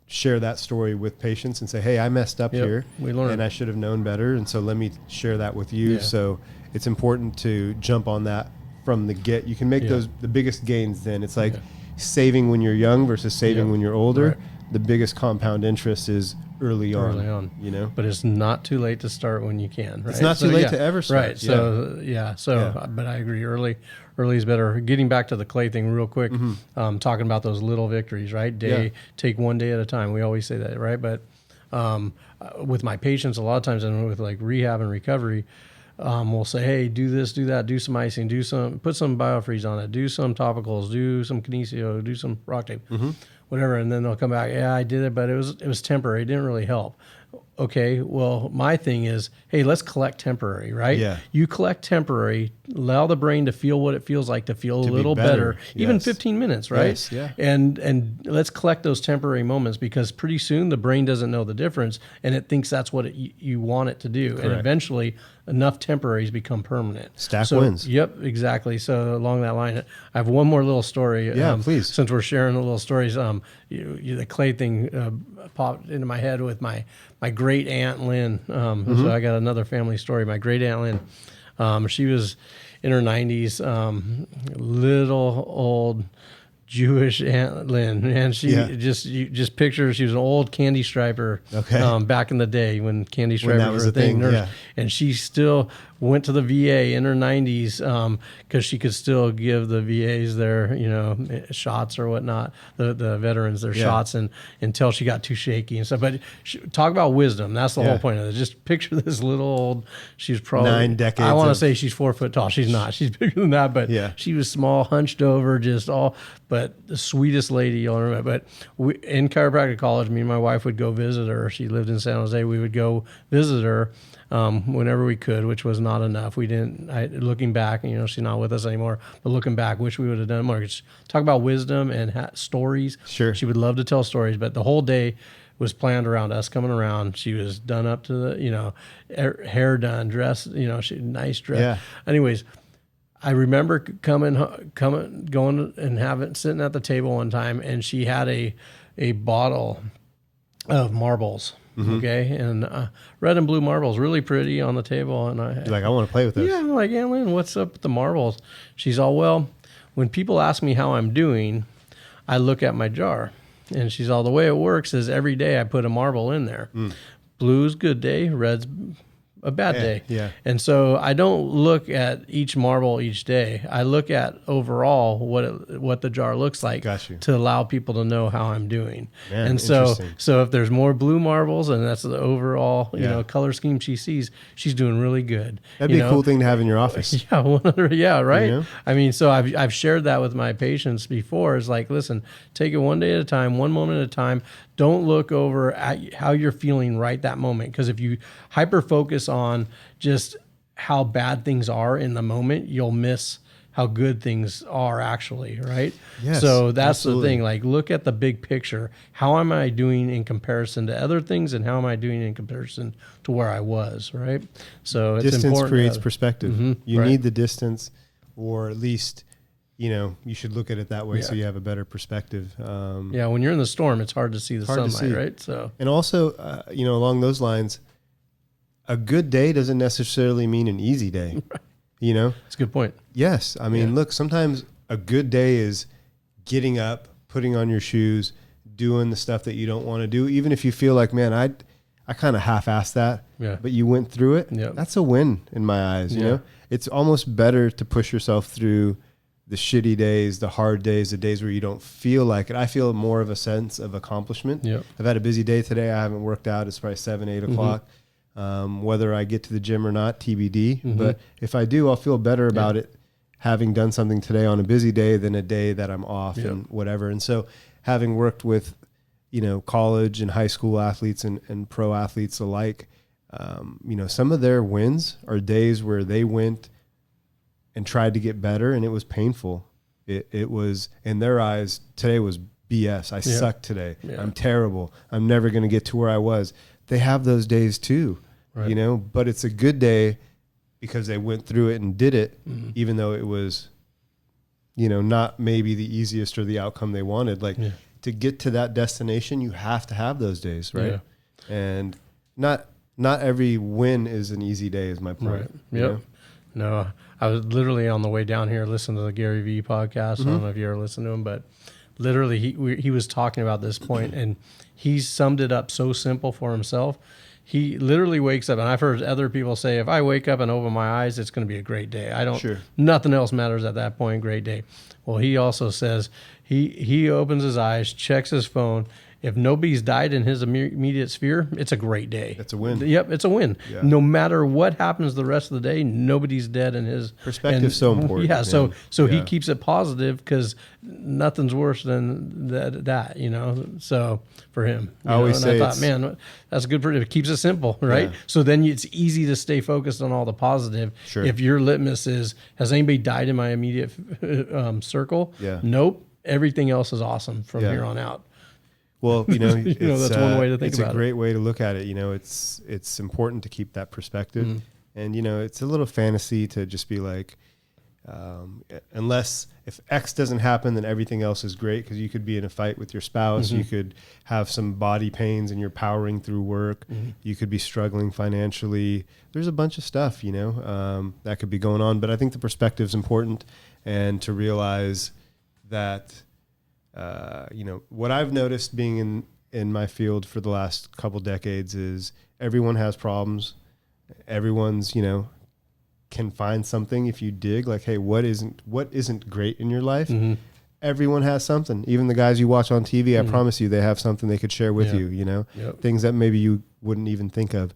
share that story with patients and say, hey, I messed up here, we learned, and I should have known better. And so let me share that with you. Yeah. So it's important to jump on that from the get. You can make the biggest gains then. It's like saving when you're young versus saving when you're older. Right. The biggest compound interest is early on. But it's not too late to start when you can, right? It's not too late to ever start. Right. So, but I agree. Early is better. Getting back to the clay thing real quick, talking about those little victories, right? Take one day at a time. We always say that, right? But with my patients, a lot of times, and with like rehab and recovery, we'll say, hey, do this, do that, do some icing, put some biofreeze on it, do some topicals, do some kinesio, do some rock tape, whatever. And then they'll come back. Yeah, I did it, but it was temporary. It didn't really help. Okay, well, my thing is, hey, let's collect temporary, right? Yeah. You collect temporary, allow the brain to feel what it feels like to feel a little better. Even 15 minutes, right? Yes, yeah. And let's collect those temporary moments, because pretty soon the brain doesn't know the difference, and it thinks that's what you want it to do. Correct. And eventually enough temporaries become permanent. Stack wins. Yep, exactly. So along that line, I have one more little story. Yeah, please. Since we're sharing the little stories, the clay thing popped into my head with my great aunt Lynn. So I got another family story. My great aunt Lynn, she was in her 90s, little old Jewish Aunt Lynn, and she just picture she was an old candy striper. Okay. Back in the day when candy stripers that was were a a thing, yeah. and she still went to the VA in her 90s because she could still give the VAs their shots or whatnot, the veterans their shots, and until she got too shaky and stuff. But talk about wisdom. That's the whole point of it. Just picture this little old. She's probably 9 decades. I want to say she's 4 foot tall. She's not. She's bigger than that. But she was small, hunched over, just all. But the sweetest lady you'll remember. But in chiropractic college, me and my wife would go visit her. She lived in San Jose. We would go visit her whenever we could, which was not enough. We didn't. Looking back, she's not with us anymore. But looking back, wish we would have done more. Just talk about wisdom and stories. Sure. She would love to tell stories, but the whole day was planned around us coming around. She was done up to the, hair done, dressed, she nice dress. Yeah. Anyways, I remember going and sitting at the table one time, and she had a bottle of marbles. Okay, and red and blue marbles, really pretty on the table. And You're like, I want to play with those. Yeah, I'm like, Aunt Lynn, what's up with the marbles? She's all, well, when people ask me how I'm doing, I look at my jar. And she's all, the way it works is every day I put a marble in there. Blue's good day, red's a bad day. Yeah. And so I don't look at each marble each day. I look at overall what the jar looks like to allow people to know how I'm doing. Man, and so if there's more blue marbles and that's the overall color scheme she sees, she's doing really good. That'd be a cool thing to have in your office. Yeah, 100. Yeah, right. I mean, so I've shared that with my patients before. It's like, listen, take it one day at a time, one moment at a time. Don't look over at how you're feeling right that moment, because if you hyper focus on just how bad things are in the moment, you'll miss how good things are actually, right? Yes, so that's absolutely. the thing. Like, look at the big picture. How am I doing in comparison to other things, and how am I doing in comparison to where I was, right? So it's distance important. Creates perspective. You right. need the distance, or at least you should look at it that way so you have a better perspective. When you're in the storm, it's hard to see the sunlight, right? So, and also, along those lines, a good day doesn't necessarily mean an easy day. It's a good point. Yes. I mean, look, sometimes a good day is getting up, putting on your shoes, doing the stuff that you don't want to do. Even if you feel like, man, I kind of half-assed that, but you went through it. Yep. That's a win in my eyes. You know, it's almost better to push yourself through the shitty days, the hard days, the days where you don't feel like it. I feel more of a sense of accomplishment. Yep. I've had a busy day today. I haven't worked out. It's probably 7, 8 o'clock. Whether I get to the gym or not, TBD. But if I do, I'll feel better about it having done something today on a busy day than a day that I'm off and whatever. And so having worked with, college and high school athletes and pro athletes alike, some of their wins are days where they went and tried to get better, and it was painful. It was, in their eyes, today was BS. I suck today. Yeah. I'm terrible. I'm never going to get to where I was. They have those days too, you know, but it's a good day because they went through it and did it, even though it was, you know, not maybe the easiest or the outcome they wanted. Like to get to that destination, you have to have those days, right? Yeah. And not every win is an easy day is my point. Right. Yep. No, I was literally on the way down here listening to the Gary Vee podcast. I don't know if you ever listened to him, but literally he was talking about this point, and he summed it up so simple for himself. He literally wakes up, and I've heard other people say, if I wake up and open my eyes, it's going to be a great day. Nothing else matters at that point, great day. Well, he also says he opens his eyes, checks his phone. If nobody's died in his immediate sphere, it's a great day. It's a win. Yep, it's a win. Yeah. No matter what happens the rest of the day, nobody's dead in his perspective. So important. Yeah, so he keeps it positive because nothing's worse than that, you know. So for him, I always say, I thought, man, that's good for it. It keeps it simple, right? Yeah. So then it's easy to stay focused on all the positive. Sure. If your litmus is, has anybody died in my immediate circle? Yeah. Nope. Everything else is awesome from here on out. Well, you know, that's one way to think about it. It's a great way to look at it. You know, it's important to keep that perspective. And, you know, it's a little fantasy to just be like, unless if X doesn't happen, then everything else is great, because you could be in a fight with your spouse. You could have some body pains and you're powering through work. You could be struggling financially. There's a bunch of stuff, you know, that could be going on. But I think the perspective is important, and to realize that, you know, what I've noticed being in my field for the last couple decades is everyone has problems. Everyone's, you know, can find something if you dig. Like, hey, what isn't great in your life? Everyone has something. Even the guys you watch on TV, I promise you, they have something they could share with you. You know, things that maybe you wouldn't even think of.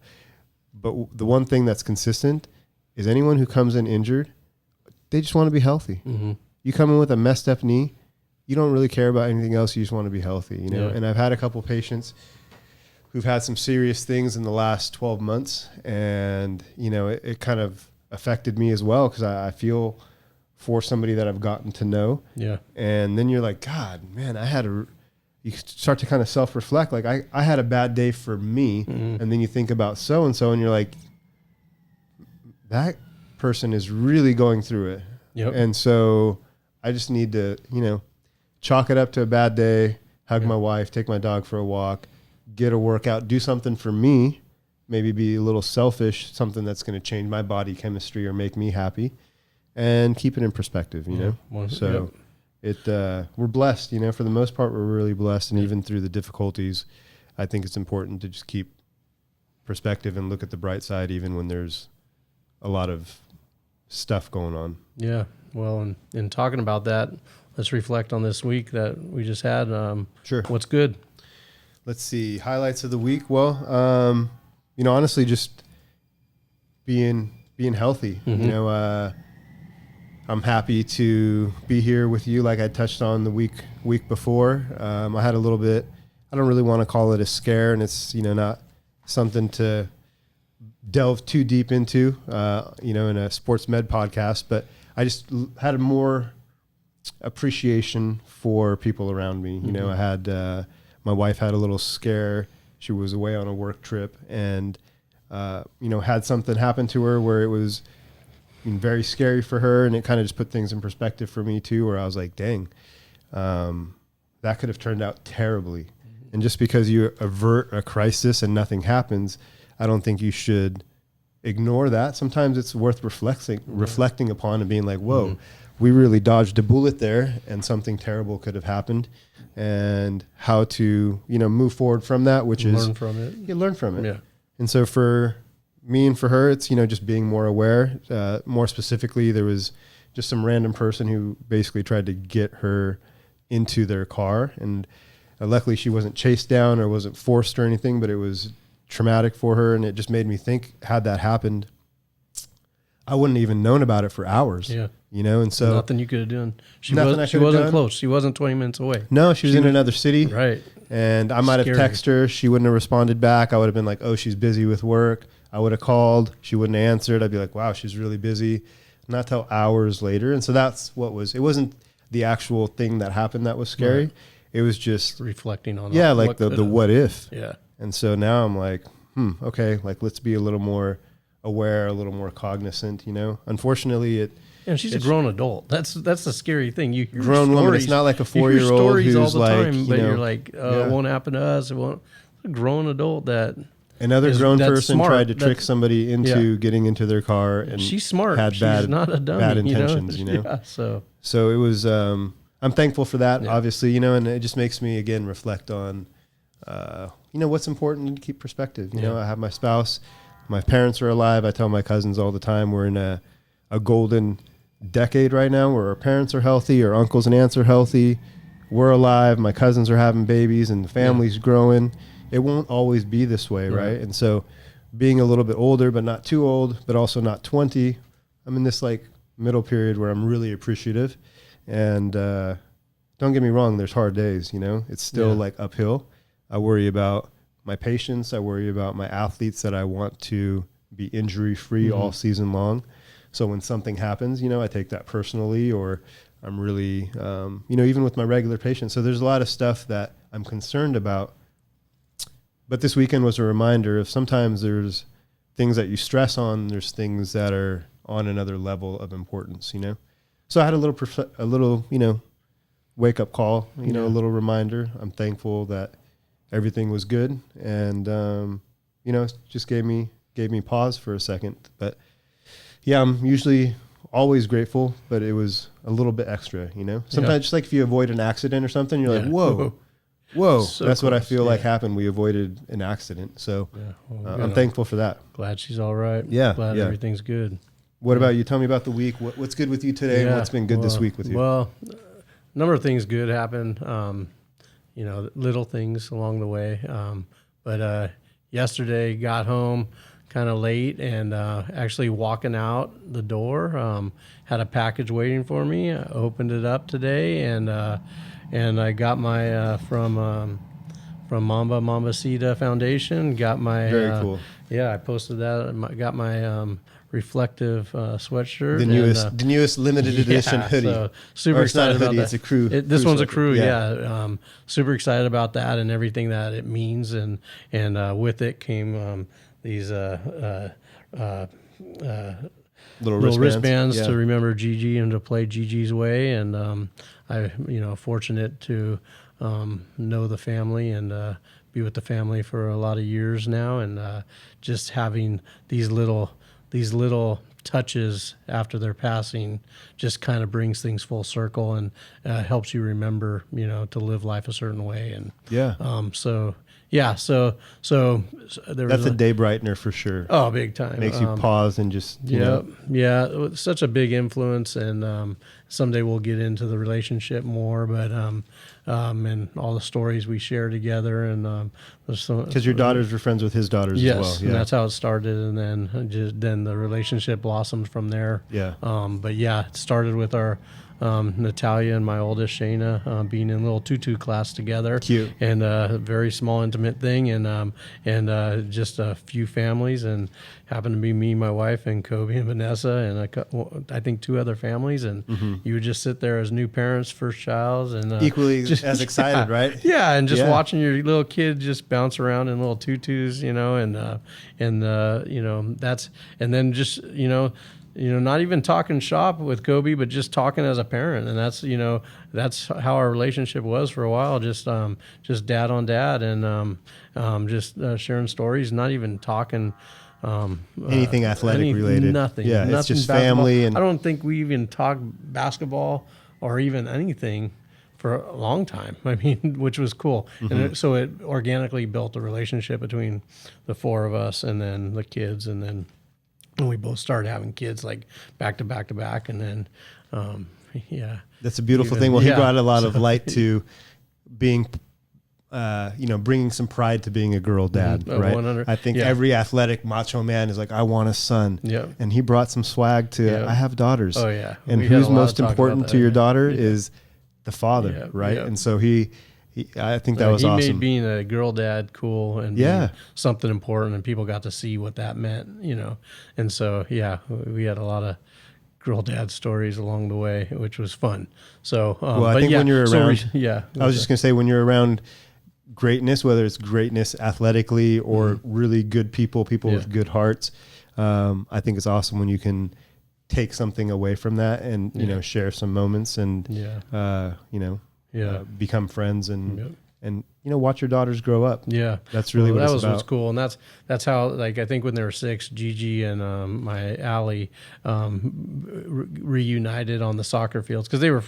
But the one thing that's consistent is anyone who comes in injured, they just want to be healthy. You come in with a messed up knee, you don't really care about anything else. You just want to be healthy, you know? And I've had a couple patients who've had some serious things in the last 12 months. And, you know, it kind of affected me as well, because I feel for somebody that I've gotten to know. Yeah. And then you're like, God, man, you start to kind of self-reflect. Like I had a bad day for me. And then you think about so-and-so and you're like, that person is really going through it. Yep. And so I just need to, you know, chalk it up to a bad day, hug my wife, take my dog for a walk, get a workout, do something for me, maybe be a little selfish, something that's going to change my body chemistry or make me happy, and keep it in perspective, you know? Well, so we're blessed, you know, for the most part, we're really blessed. And even through the difficulties, I think it's important to just keep perspective and look at the bright side, even when there's a lot of stuff going on. Yeah. Well, and in talking about that, let's reflect on this week that we just had. Sure. What's good? Let's see. Highlights of the week. Well, you know, honestly, just being healthy. You know, I'm happy to be here with you. Like I touched on the week before. I had a little bit, I don't really want to call it a scare, and it's, you know, not something to delve too deep into, you know, in a sports med podcast, but I just had a more appreciation for people around me. You know, I had, my wife had a little scare. She was away on a work trip and, you know, had something happen to her where it was very scary for her. And it kind of just put things in perspective for me too, where I was like, dang, that could have turned out terribly. And just because you avert a crisis and nothing happens, I don't think you should ignore that. Sometimes it's worth reflecting upon and being like, whoa, we really dodged a bullet there and something terrible could have happened, and how to, you know, move forward from that, which is learn from it. You learn from it. Yeah. And so for me and for her, it's, you know, just being more aware. More specifically, there was just some random person who basically tried to get her into their car, and luckily she wasn't chased down or wasn't forced or anything, but it was traumatic for her. And it just made me think, had that happened, I wouldn't even known about it for hours. Yeah. You know, and so nothing you could have done. She wasn't close. She wasn't 20 minutes away. No, she was in another city. Right. And I might have texted her. She wouldn't have responded back. I would have been like, oh, she's busy with work. I would have called. She wouldn't have answered. I'd be like, wow, she's really busy. not till hours later. And so that's what was, it wasn't the actual thing that happened that was scary. Right. It was just reflecting on like the what if. Yeah. And so now I'm like, okay, like let's be a little more aware, a little more cognizant, you know. Unfortunately, she's a grown adult. That's the scary thing. You hear grown woman. It's not like a 4-year-old who's all the like, time, but you're like, it won't happen to us. It won't. A grown adult that another grown person tried to trick somebody into getting into their car, and she's smart. Had she's not a dummy, bad intentions, you know. Yeah, so it was. I'm thankful for that, obviously, you know, and it just makes me again reflect on, you know, what's important and keep perspective. You know, I have my spouse, my parents are alive. I tell my cousins all the time we're in a golden decade right now where our parents are healthy, our uncles and aunts are healthy, we're alive, my cousins are having babies, and the family's growing. It won't always be this way, right? And so being a little bit older, but not too old, but also not 20, I'm in this like middle period where I'm really appreciative. And don't get me wrong, there's hard days, you know, it's still like uphill. I worry about my patients. I worry about my athletes that I want to be injury free all season long. So when something happens, you know, I take that personally, or I'm really, you know, even with my regular patients. So there's a lot of stuff that I'm concerned about. But this weekend was a reminder of sometimes there's things that you stress on. There's things that are on another level of importance, you know. So I had a little, you know, wake up call, you know, a little reminder. I'm thankful that everything was good, and you know, it just gave me pause for a second. But yeah, I'm usually always grateful, but it was a little bit extra, you know. Sometimes just like if you avoid an accident or something, you're like, whoa, so that's close. What I feel like happened. We avoided an accident, so I'm thankful for that. Glad she's all right. Yeah, glad everything's good. What about you? Tell me about the week. What's good with you today? And what's been good this week with you? Well, a number of things good happened. You know, little things along the way. But yesterday got home kind of late, and actually walking out the door, had a package waiting for me. I opened it up today, and I got my from Mambacita Foundation. Got my very cool. Yeah, I posted that. Got my reflective sweatshirt. The newest limited edition hoodie. So super excited about that. It's a crew. This one's a crew. Yeah. Super excited about that and everything that it means. And with it came these little wristbands to remember Gigi and to play Gigi's way. And I, you know, fortunate to know the family and be with the family for a lot of years now, and just having these little touches after their passing just kind of brings things full circle and helps you remember, you know, to live life a certain way. And so there was a day brightener for sure. Oh, big time. Makes you pause and just you know. Yeah, such a big influence, and someday we'll get into the relationship more, but and all the stories we share together, and because your daughters were friends with his daughters as well. Yeah, and that's how it started, and then the relationship blossomed from there. Yeah. But yeah, it started with our Natalia and my oldest Shayna being in a little tutu class together. Cute. And a very small intimate thing, and just a few families, and happened to be me, my wife, and Kobe and Vanessa, and I think 2 other families, and you would just sit there as new parents, first child, and equally as excited, right? Yeah, and just watching your little kid just bounce around in little tutus, you know, and you know, that's, and then just, you know, not even talking shop with Kobe, but just talking as a parent. And that's, you know, that's how our relationship was for a while. Just dad on dad, and just sharing stories, not even talking anything athletic related. Nothing. Yeah, nothing it's just basketball. family. And I don't think we even talked basketball or even anything for a long time. I mean, which was cool. And so it organically built a relationship between the 4 of us, and then the kids, and then we both started having kids like back to back to back, and then that's a beautiful thing. Well, he brought a lot of light to being you know, bringing some pride to being a girl dad, right? 100. I think every athletic macho man is like, I want a son. Yeah. And he brought some swag to I have daughters. Oh yeah. And who's most important to your daughter is the father, right? And so he I think that was awesome. He made being a girl dad cool, and being something important, and people got to see what that meant, you know. And so we had a lot of girl dad stories along the way, which was fun. So, well, I think when you're around, I was just going to say, when you're around greatness, whether it's greatness athletically or really good people with good hearts, I think it's awesome when you can take something away from that and, you know, share some moments and, become friends and, you know, watch your daughters grow up. Yeah. That's really what it's about. That was what's cool. And that's how, like, I think when they were 6, Gigi and my Allie reunited on the soccer fields, because they were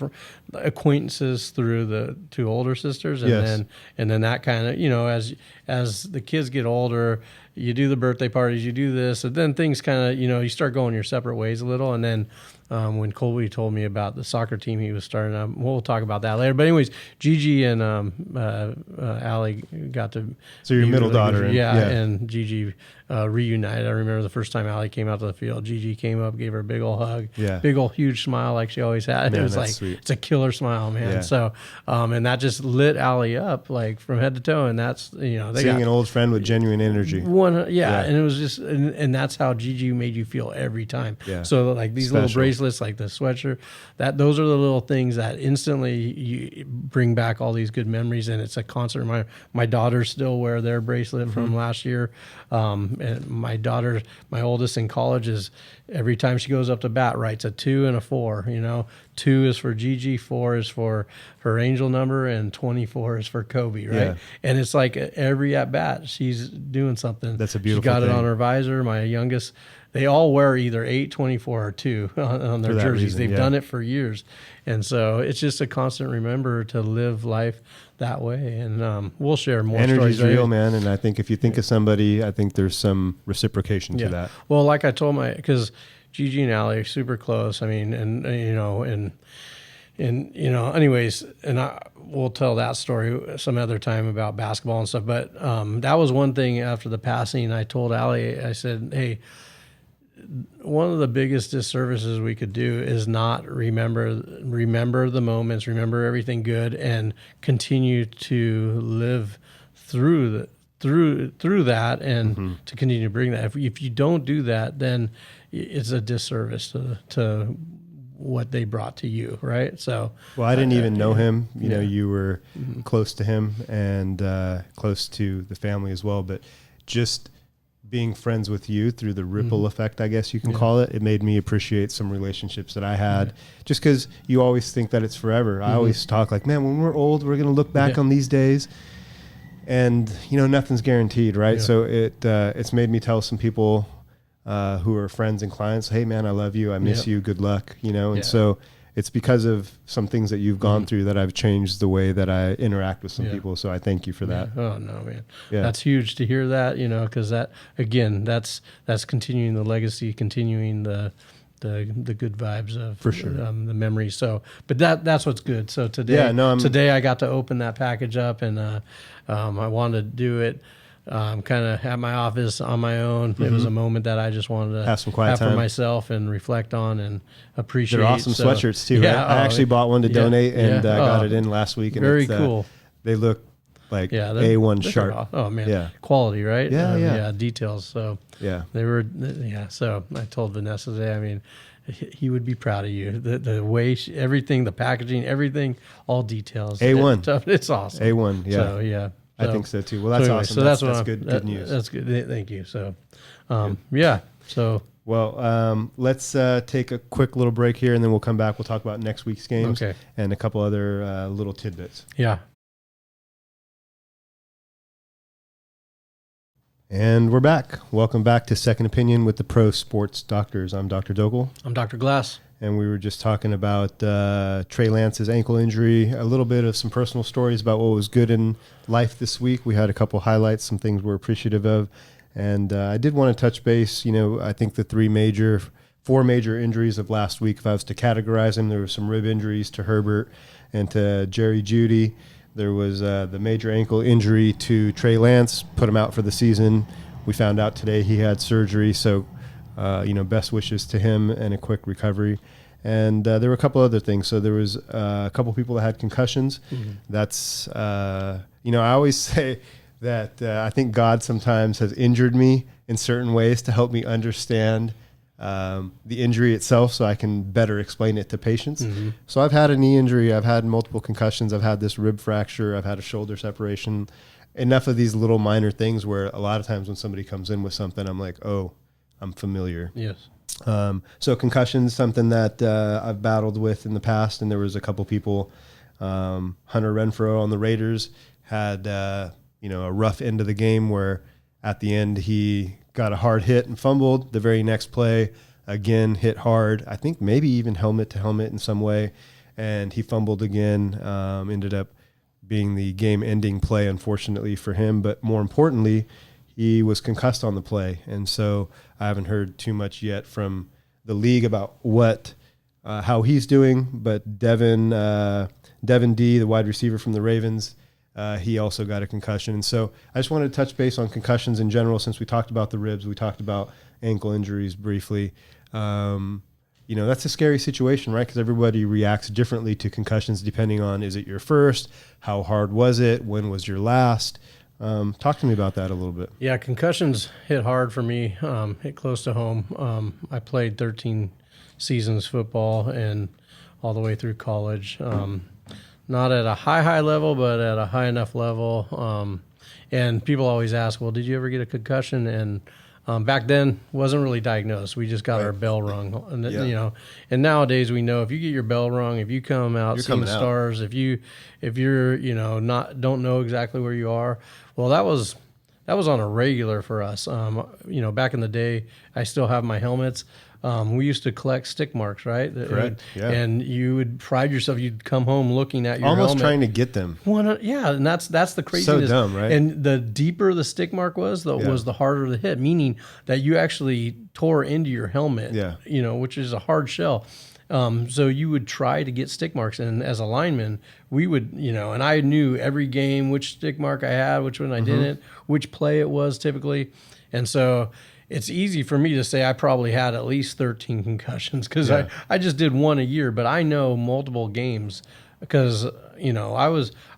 acquaintances through the 2 older sisters. And then that kind of, you know, as the kids get older, you do the birthday parties, you do this, and then things kind of, you know, you start going your separate ways a little. And then when Colby told me about the soccer team he was starting up, we'll talk about that later. But anyways, Gigi and Allie got to... So your middle daughter. And Gigi reunited. I remember the first time Allie came out to the field, Gigi came up, gave her a big old hug, big old huge smile like she always had. Man, it was like, sweet. It's a killer smile, man. Yeah. So, and that just lit Allie up like from head to toe. And that's, you know, seeing an old friend with genuine energy. And it was just, and that's how Gigi made you feel every time. Yeah. So like these little bracelets, like the sweatshirt, those are the little things that instantly you bring back all these good memories. And it's a constant reminder. My daughters still wear their bracelet from last year. And my daughter, my oldest in college, is every time she goes up to bat, writes a 2 and a 4. You know, 2 is for Gigi, 4 is for her angel number, and 24 is for Kobe, right? Yeah. And it's like every at bat, she's doing something. That's a beautiful She got thing. it on her visor. My youngest, they all wear either 8, 24, or 2 on their jerseys. They've done it for years. And so it's just a constant reminder to live life that way. And we'll share more stories. Energy's real, man. And I think if you think of somebody, I think there's some reciprocation to that. Well, like I told because Gigi and Allie are super close. I mean, and you know, anyways, and we'll tell that story some other time about basketball and stuff. But that was one thing after the passing. I told Allie, I said, hey, one of the biggest disservices we could do is not remember the moments, remember everything good, and continue to live through that, and to continue to bring that. If you don't do that, then it's a disservice to what they brought to you, right? So, well, I didn't even know him. You know, you were close to him and close to the family as well, but just being friends with you through the ripple effect, I guess you can call it, it made me appreciate some relationships that I had, just because you always think that it's forever. I always talk like, man, when we're old, we're going to look back on these days, and, you know, nothing's guaranteed, right? Yeah. So it's made me tell some people who are friends and clients, hey, man, I love you. I miss you. Good luck, you know? And so it's because of some things that you've gone through that I've changed the way that I interact with some people. So I thank you for that. Oh no, man. Yeah. That's huge to hear that, you know, because that, again, that's continuing the legacy, continuing the good vibes of for sure. The memories. So, but that's what's good. So today I got to open that package up, and I wanted to do it kind of at my office on my own. It was a moment that I just wanted to have some quiet time for myself and reflect on and appreciate. They're awesome sweatshirts too. Yeah, right? I actually bought one to donate and got it in last week. And very cool. They look like A1 sharp. Oh man, quality, right? Yeah, details. So they were. So I told Vanessa today, I mean, he would be proud of you. The way everything, the packaging, everything, all details. A1. It's awesome. A1. Yeah. So yeah. I think so too. Well, that's awesome. So that's good news. That's good. Thank you. So, So, well, let's take a quick little break here, and then we'll come back. We'll talk about next week's games and a couple other little tidbits. Yeah. And we're back. Welcome back to Second Opinion with the Pro Sports Doctors. I'm Dr. Dogle. I'm Dr. Glass. And we were just talking about Trey Lance's ankle injury, a little bit of some personal stories about what was good in life this week. We had a couple highlights, some things we're appreciative of. And I did want to touch base. You know, I think the four major injuries of last week, if I was to categorize them, there were some rib injuries to Herbert and to Jerry Jeudy. There was the major ankle injury to Trey Lance, put him out for the season. We found out today he had surgery, so best wishes to him and a quick recovery. And there were a couple other things. So there was a couple people that had concussions. That's, I always say that I think God sometimes has injured me in certain ways to help me understand the injury itself so I can better explain it to patients. Mm-hmm. So I've had a knee injury. I've had multiple concussions. I've had this rib fracture. I've had a shoulder separation. Enough of these little minor things where a lot of times when somebody comes in with something, I'm like, oh, I'm familiar. Yes. So concussions, something that I've battled with in the past, and there was a couple people. Hunter Renfrow on the Raiders had a rough end of the game where at the end he got a hard hit and fumbled. The very next play, again hit hard. I think maybe even helmet to helmet in some way, and he fumbled again. Ended up being the game-ending play, unfortunately for him. But more importantly, he was concussed on the play, and so I haven't heard too much yet from the league about how he's doing. But Devin D, the wide receiver from the Ravens, he also got a concussion. And so I just wanted to touch base on concussions in general, since we talked about the ribs, we talked about ankle injuries briefly. That's a scary situation, right? Because everybody reacts differently to concussions depending on, is it your first? How hard was it? When was your last? Talk to me about that a little bit. Yeah, concussions hit hard for me, hit close to home. I played 13 seasons football and all the way through college. Not at a high level, but at a high enough level. And people always ask, well, did you ever get a concussion? And back then, wasn't really diagnosed. We just got our bell rung. And, and nowadays we know if you get your bell rung, if you come out seeing stars, if you're don't know exactly where you are, well, that was on a regular for us. Back in the day, I still have my helmets. We used to collect stick marks, right? Correct. Yeah. And you would pride yourself. You'd come home looking at your almost helmet. trying to get them. And that's the craziness. So dumb, right? And the deeper the stick mark was the harder the hit, meaning that you actually tore into your helmet. Yeah. Which is a hard shell. So you would try to get stick marks, and as a lineman, we would, and I knew every game which stick mark I had, which one I didn't, which play it was typically, and so it's easy for me to say I probably had at least 13 concussions because I just did one a year, but I know multiple games because I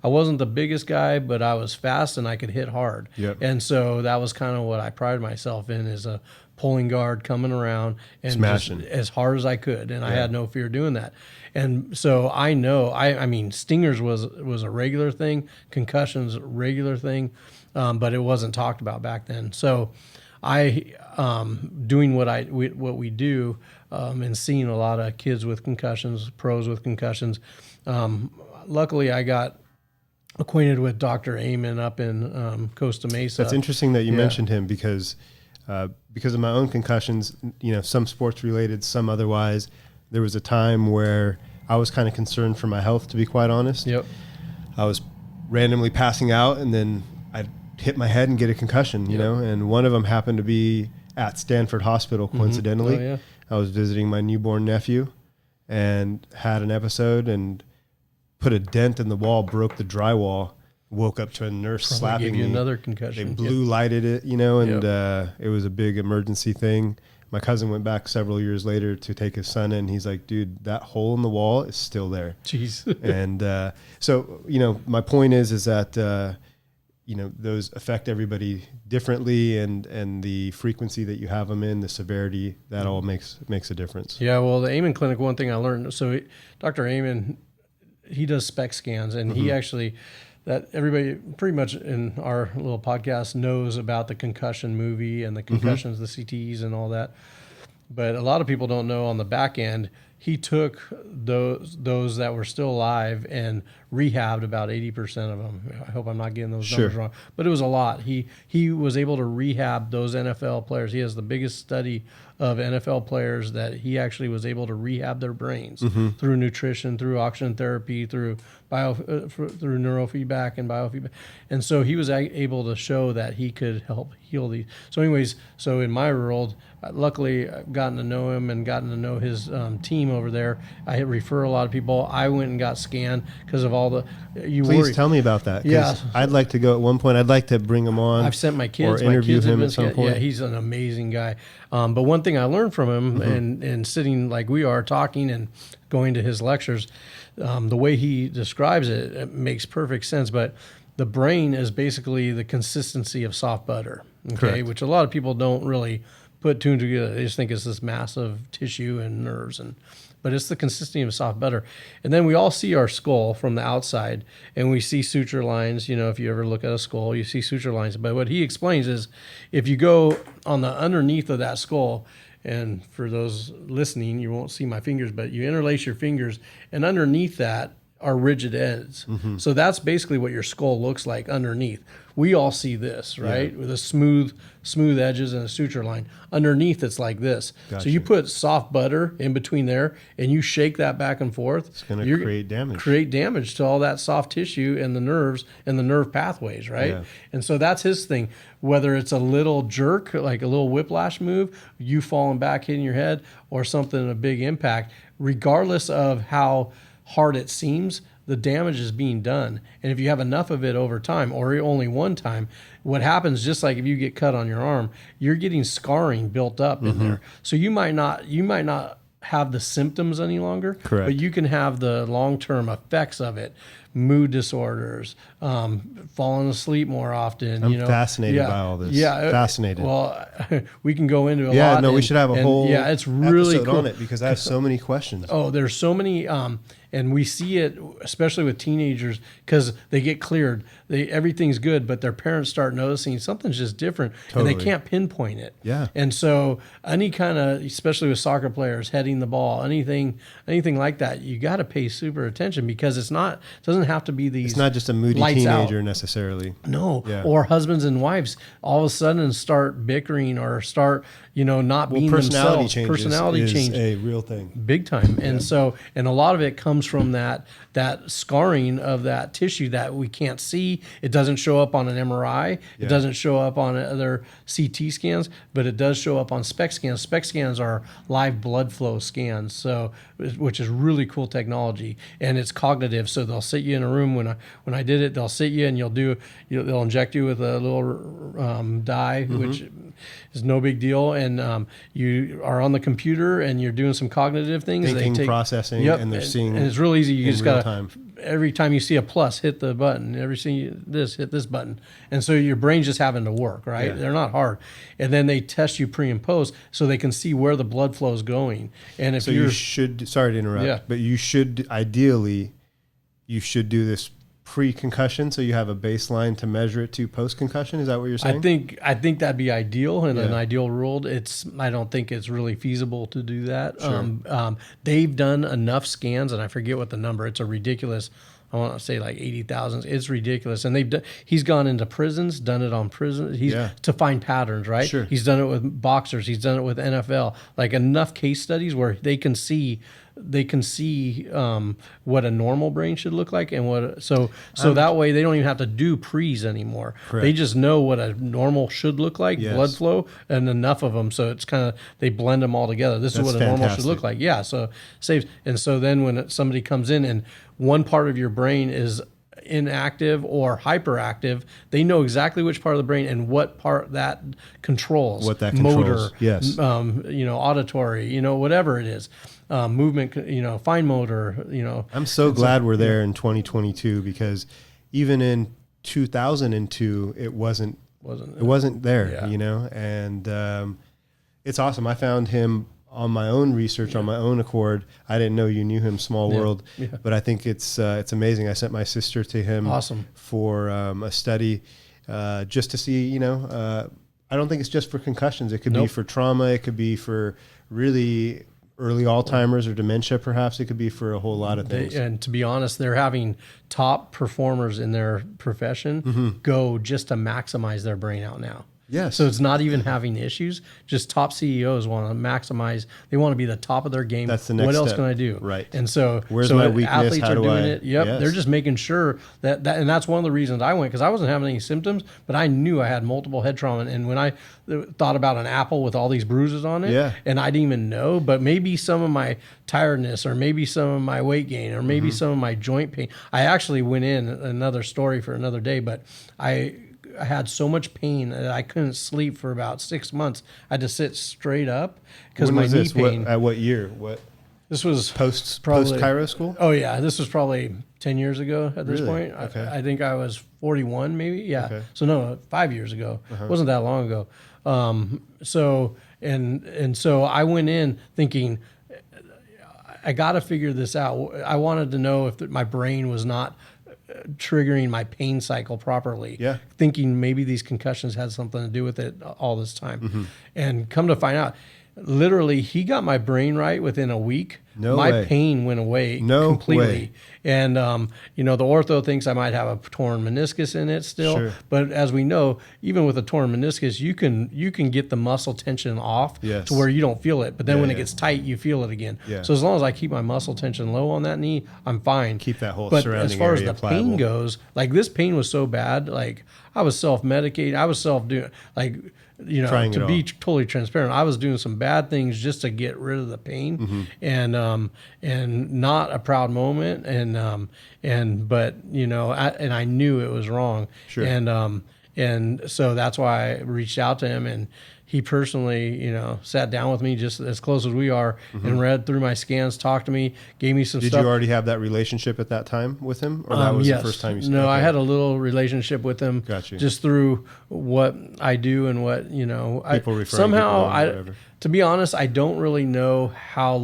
wasn't the biggest guy, but I was fast and I could hit hard, and so that was kind of what I prided myself in, is a pulling guard coming around and smashing as hard as I could, and I had no fear doing that. And so I know, I mean, stingers was a regular thing, concussions regular thing, but it wasn't talked about back then. So I doing what we do and seeing a lot of kids with concussions, pros with concussions. Luckily, I got acquainted with Dr. Amen up in Costa Mesa. That's interesting that you mentioned him because of my own concussions, some sports related, some otherwise. There was a time where I was kind of concerned for my health, to be quite honest. Yep. I was randomly passing out, and then I'd hit my head and get a concussion, and one of them happened to be at Stanford Hospital, coincidentally. Oh, yeah. I was visiting my newborn nephew and had an episode and put a dent in the wall, broke the drywall. Woke up to a nurse slapping gave you me. Another concussion. They blue lighted it, and it was a big emergency thing. My cousin went back several years later to take his son in. He's like, dude, that hole in the wall is still there. Jeez. And so, my point is that, those affect everybody differently, and the frequency that you have them in, the severity, that all makes a difference. Yeah, well, the Amen Clinic, one thing I learned, so Dr. Amen, he does SPECT scans, and he actually... that everybody pretty much in our little podcast knows about the concussion movie and the concussions, the CTEs and all that. But a lot of people don't know on the back end, he took those that were still alive and rehabbed about 80% of them. I hope I'm not getting those numbers wrong, but it was a lot. He was able to rehab those NFL players. He has the biggest study of NFL players that he actually was able to rehab their brains through nutrition, through oxygen therapy, through through neurofeedback and biofeedback. And so he was able to show that he could help heal these. So anyways, in my world, luckily I've gotten to know him and gotten to know his team over there. I refer a lot of people. I went and got scanned because of all the, Please tell me about that. Yeah. I'd like to go at one point. I'd like to bring him on. I've sent my kids. Or interview him at some some point. Yeah, he's an amazing guy. But one thing I learned from him and sitting like we are talking and going to his lectures, the way he describes it makes perfect sense. But the brain is basically the consistency of soft butter, okay, Correct. Which a lot of people don't really put two and two together. They just think it's this massive tissue and nerves, but it's the consistency of soft butter. And then we all see our skull from the outside, and we see suture lines. You know, if you ever look at a skull, you see suture lines. But what he explains is, if you go on the underneath of that skull, and for those listening, you won't see my fingers, but you interlace your fingers, and underneath that are rigid ends. So that's basically what your skull looks like underneath. We all see this, right? With a smooth edges and a suture line. Underneath, it's like this. Gotcha. So you put soft butter in between there, and you shake that back and forth. It's going to create damage. Create damage to all that soft tissue and the nerves and the nerve pathways, right? Yeah. And so that's his thing. Whether it's a little jerk, like a little whiplash move, you falling back, hitting your head, or something, a big impact, regardless of how hard it seems, the damage is being done. And if you have enough of it over time, or only one time, what happens, just like if you get cut on your arm, you're getting scarring built up in there. So you might not have the symptoms any longer, Correct. but you can have the long-term effects of it. Mood disorders, falling asleep more often. I'm fascinated by all this. Yeah, fascinated. Well, we can go into a lot. Yeah, no, we should have a whole it's really episode cool on it, because I have so many questions. Oh, there's so many, and we see it especially with teenagers, because they get cleared. Everything's good, but their parents start noticing something's just different, and they can't pinpoint it. Yeah. And so any kind of, especially with soccer players heading the ball, anything like that, you got to pay super attention, because it doesn't have to be these. It's not just a moody teenager necessarily. No. Yeah. Or husbands and wives all of a sudden start bickering, or start, not being themselves. Personality change is a real thing. Big time. And so, and a lot of it comes from that scarring of that tissue that we can't see. It doesn't show up on an MRI. It doesn't show up on other CT scans, but it does show up on SPECT scans. SPECT scans are live blood flow scans, so which is really cool technology, and it's cognitive. So they'll sit you in a room. When I did it, they'll sit you and they'll inject you with a little dye, which is no big deal, and you are on the computer and you're doing some cognitive things. Thinking, processing, and they're seeing. And it's real easy. You just got to, every time you see a plus, hit the button. Every see this, hit this button. And so your brain's just having to work, right? Yeah. They're not hard. And then they test you pre and post so they can see where the blood flow is going. And if you should, sorry to interrupt, but you should ideally, do this pre-concussion, so you have a baseline to measure it to post-concussion. Is that what you're saying? I think that'd be ideal in an ideal world. I don't think it's really feasible to do that. Sure. They've done enough scans, and I forget what the number. It's a ridiculous. I want to say like 80,000. It's ridiculous. And he's gone into prisons, done it on prison. To find patterns, right? Sure. He's done it with boxers. He's done it with NFL. Like enough case studies where they can see what a normal brain should look like, and so that way they don't even have to do pre's anymore. Correct. They just know what a normal should look like, blood flow, and enough of them. So it's kind of, they blend them all together. This is what a normal should look like. Yeah. So saves. And so then when somebody comes in and one part of your brain is inactive or hyperactive, they know exactly which part of the brain and what part that controls. What that motor, controls. Yes. Auditory, whatever it is. Movement, fine motor, I'm so glad we're there in 2022, because even in 2002, it wasn't there, and it's awesome. I found him on my own research, on my own accord. I didn't know you knew him, small world, but I think it's amazing. I sent my sister to him for a study, just to see, I don't think it's just for concussions. It could be for trauma. It could be for really early Alzheimer's or dementia, perhaps. It could be for a whole lot of things. And to be honest, they're having top performers in their profession go just to maximize their brain out now. Yes. So it's not even having issues. Just top CEOs want to maximize. They want to be the top of their game. That's the next What else step. can I do? Right. And so, where's my weakness? Athletes How are do doing I? it. Yep. Yes. They're just making sure that, and that's one of the reasons I went, because I wasn't having any symptoms, but I knew I had multiple head trauma. And when I thought about an apple with all these bruises on it, and I didn't even know, but maybe some of my tiredness, or maybe some of my weight gain, or maybe some of my joint pain. I actually went in, another story for another day, but I had so much pain that I couldn't sleep for about 6 months. I had to sit straight up because my knee pain. At what year? This was post Cairo school? Oh yeah, this was probably 10 years ago at this Really? point. Okay. I think I was 41 maybe. Yeah. Okay. So no, 5 years ago. It wasn't that long ago. And so I went in thinking, I got to figure this out. I wanted to know if my brain was not triggering my pain cycle properly. Yeah. Thinking maybe these concussions had something to do with it all this time. And come to find out, literally, he got my brain right within a week. No my way. pain went away No completely. way. And, the ortho thinks I might have a torn meniscus in it still. Sure. But as we know, even with a torn meniscus, you can get the muscle tension off Yes. to where you don't feel it. But then when it yeah. gets tight, you feel it again. Yeah. So as long as I keep my muscle tension low on that knee, I'm fine. Keep that whole But surrounding as far as area the pliable. pain goes, like this pain was so bad, like I was self-medicating. I was self-doing, like, Trying to it be all. totally transparent, I was doing some bad things just to get rid of the pain, and not a proud moment, but I knew it was wrong, Sure. and so that's why I reached out to him, and he personally, sat down with me just as close as we are and read through my scans, talked to me, gave me some Did stuff. you already have that relationship at that time with him, or that was Yes. the first time you? No, I okay. had a little relationship with him, Gotcha. just through what I do and what People referring somehow. people or whatever. To be honest, I don't really know how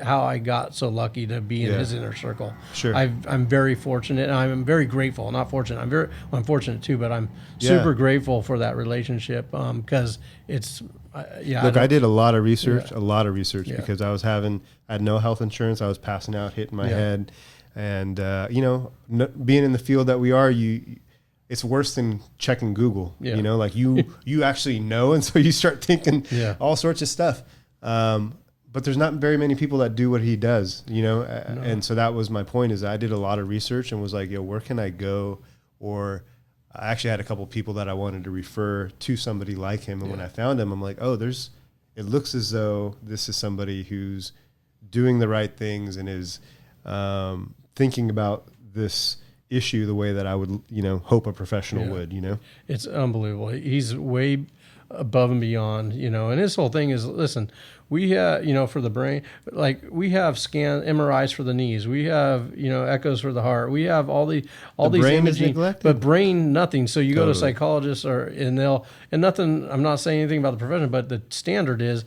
I got so lucky to be in Yeah. his inner circle. Sure. I'm very fortunate, and I'm very grateful. Not fortunate. I'm fortunate too, but I'm Yeah. super grateful for that relationship because it's. Look, I did a lot of research, Yeah. because I had no health insurance. I was passing out, hitting my Yeah. head, and being in the field that we are, it's worse than checking Google. Yeah. Like you actually know, and so you start thinking Yeah. all sorts of stuff. But there's not very many people that do what he does, and so that was my point. Is I did a lot of research and was like, where can I go? Or I actually had a couple people that I wanted to refer to somebody like him. And when I found him, I'm like, it looks as though this is somebody who's doing the right things and is thinking about this issue the way that I would, hope a professional would, It's unbelievable. He's way above and beyond, and his whole thing is, listen, we have, for the brain, like we have MRIs for the knees. We have, echoes for the heart. We have all these brain is imaging, neglected? but brain, nothing. So you go to Totally. psychologists and nothing, I'm not saying anything about the profession, but the standard is,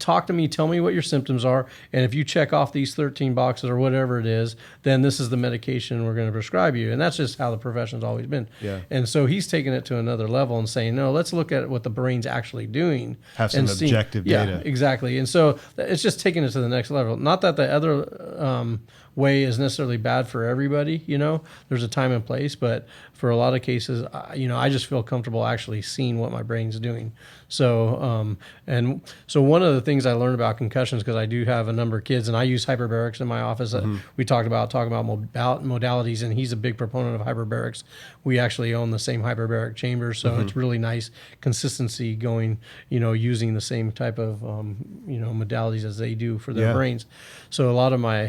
talk to me, tell me what your symptoms are, and if you check off these 13 boxes or whatever it is, then this is the medication we're going to prescribe you. And that's just how the profession's always been. Yeah. And so he's taking it to another level and saying, no, let's look at what the brain's actually doing. Have some and see- objective Yeah, data. exactly. And so it's just taking it to the next level. Not that the other way is necessarily bad for everybody, there's a time and place, but for a lot of cases, I just feel comfortable actually seeing what my brain's doing. So, so one of the things I learned about concussions, because I do have a number of kids, and I use hyperbarics in my office. We talking about modalities, and he's a big proponent of hyperbarics. We actually own the same hyperbaric chambers, so it's really nice consistency going, using the same type of, modalities as they do for their brains. So a lot of my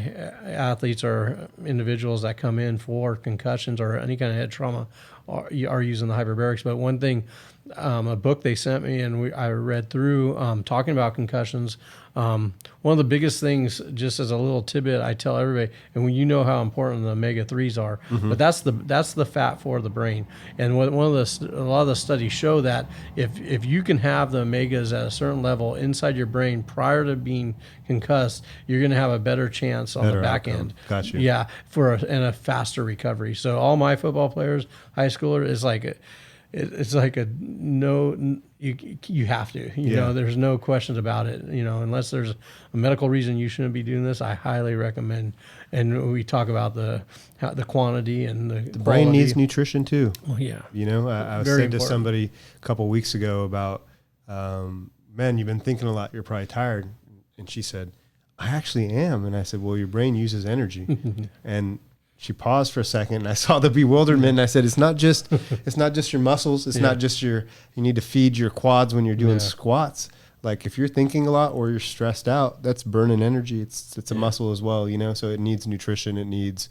athletes are individuals that come in for concussions or any kind of head trauma are using the hyperbarics. But one thing, a book they sent me and I read through, talking about concussions. One of the biggest things, just as a little tidbit, I tell everybody, and when you know how important the omega-3s are, but that's the fat for the brain. And a lot of the studies show that if you can have the omegas at a certain level inside your brain prior to being concussed, you're going to have a better chance on the back outcome. end. Gotcha. Yeah, and a faster recovery. So all my football players, high schoolers, is like it's like a no. You have to. You know, there's no questions about it. Unless there's a medical reason you shouldn't be doing this, I highly recommend. And we talk about the quantity and the brain quality. needs nutrition too. Well, yeah. I was Very saying to important. somebody a couple weeks ago about, man, you've been thinking a lot. You're probably tired. And she said, I actually am. And I said, well, your brain uses energy. And she paused for a second, and I saw the bewilderment. And I said, it's not just your muscles. It's not just you need to feed your quads when you're doing squats. Like if you're thinking a lot or you're stressed out, that's burning energy. It's a muscle as well, so it needs nutrition. It needs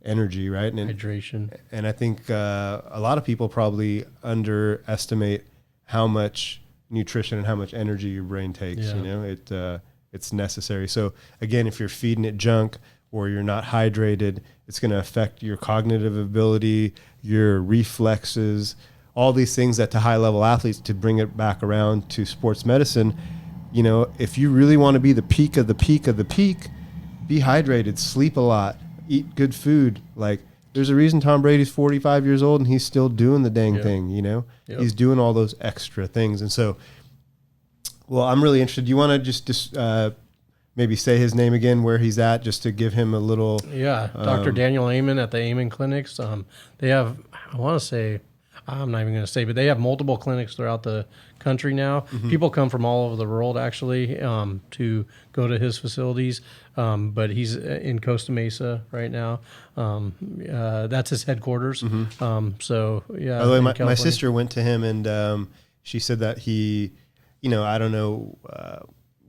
energy, right? And Hydration. And I think a lot of people probably underestimate how much nutrition and how much energy your brain takes. It's necessary. So again, if you're feeding it junk or you're not hydrated, it's going to affect your cognitive ability, your reflexes, all these things that to high level athletes, to bring it back around to sports medicine, you know, if you really want to be the peak of the peak of the peak, be hydrated, sleep a lot, eat good food. Like, there's a reason Tom Brady's 45 years old and he's still doing the dang thing, you know? Yep. He's doing all those extra things. And so, well, I'm really interested. Do you want to just maybe say his name again, where he's at, just to give him a little... Yeah, Dr. Daniel Amen at the Amen Clinics. They have, I want to say, I'm not even going to say, but they have multiple clinics throughout the country now. Mm-hmm. People come from all over the world, actually, to go to his facilities. But he's in Costa Mesa right now. That's his headquarters. Mm-hmm. So, yeah. By the way, my sister went to him, and she said that he, you know, I don't know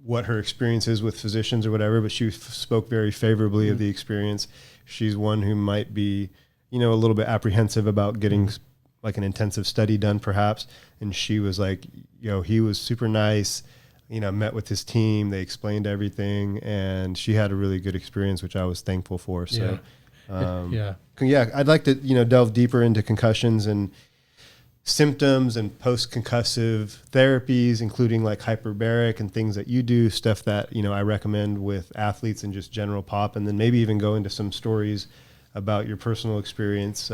what her experience is with physicians or whatever, but she spoke very favorably of the experience. She's one who might be, you know, a little bit apprehensive about getting like an intensive study done perhaps. And she was like, you know, he was super nice, you know, met with his team. They explained everything, and she had a really good experience, which I was thankful for. So, yeah, I'd like to, you know, delve deeper into concussions and symptoms and post-concussive therapies, including like hyperbaric and things that you do, stuff that, you know, I recommend with athletes and just general pop, and then maybe even go into some stories about your personal experience.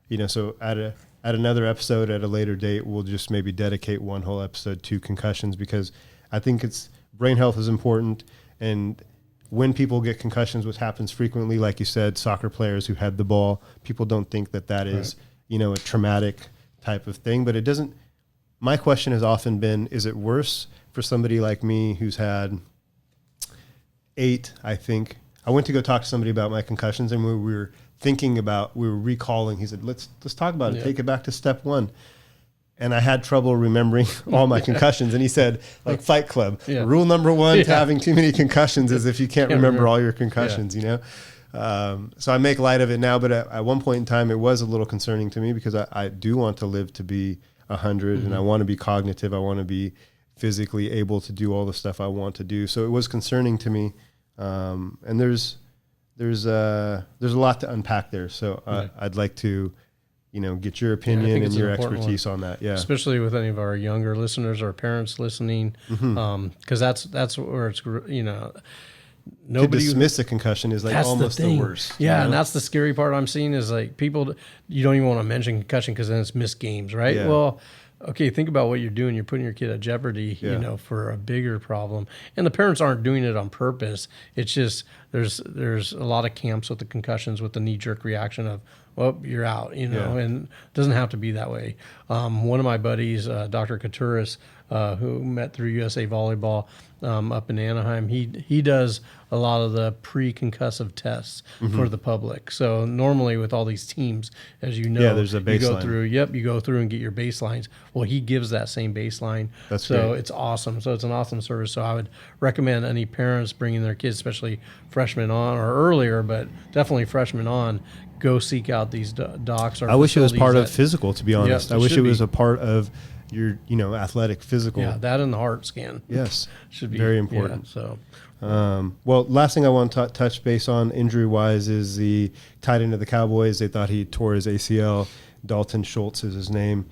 You know, so at another episode at a later date, we'll just maybe dedicate one whole episode to concussions, because I think brain health is important. And when people get concussions, which happens frequently, like you said, soccer players who had the ball, people don't think that is, you know, a traumatic type of thing, but it doesn't. My question has often been, is it worse for somebody like me who's had 8, I think. I went to go talk to somebody about my concussions, and we were recalling, he said, let's talk about it, take it back to step 1. And I had trouble remembering all my concussions. And he said, like Fight Club, rule number 1 to having too many concussions is if you can't remember all your concussions, you know? So I make light of it now, but at one point in time, it was a little concerning to me, because I do want to live to be 100, and I want to be cognitive. I want to be physically able to do all the stuff I want to do. So it was concerning to me. And there's a lot to unpack there. So I'd like to, you know, get your opinion and your expertise on that. Yeah. Especially with any of our younger listeners or parents listening. Cause that's where it's, you know, nobody to dismiss a concussion is like almost the worst. Yeah. You know? And that's the scary part I'm seeing is like people, you don't even want to mention concussion because then it's missed games, right? Yeah. Well, okay, think about what you're doing. You're putting your kid at jeopardy, you know, for a bigger problem. And the parents aren't doing it on purpose. It's just there's a lot of camps with the concussions with the knee-jerk reaction of, well, you're out, you know, and it doesn't have to be that way. One of my buddies, Dr. Katuris, who met through USA Volleyball up in Anaheim, he does a lot of the pre-concussive tests for the public. So normally with all these teams, as you know, there's a baseline. You go through and get your baselines. Well, he gives that same baseline. That's so great. It's awesome. So it's an awesome service. So I would recommend any parents bringing their kids, especially freshmen on or earlier, but definitely freshmen on, go seek out these docs. Or I wish it was part of physical, to be honest. I wish it was a part of your, you know, athletic physical. Yeah, that and the heart scan. Yes, should be very important. So, well, last thing I want to touch base on injury-wise is the tight end of the Cowboys. They thought he tore his ACL. Dalton Schultz is his name.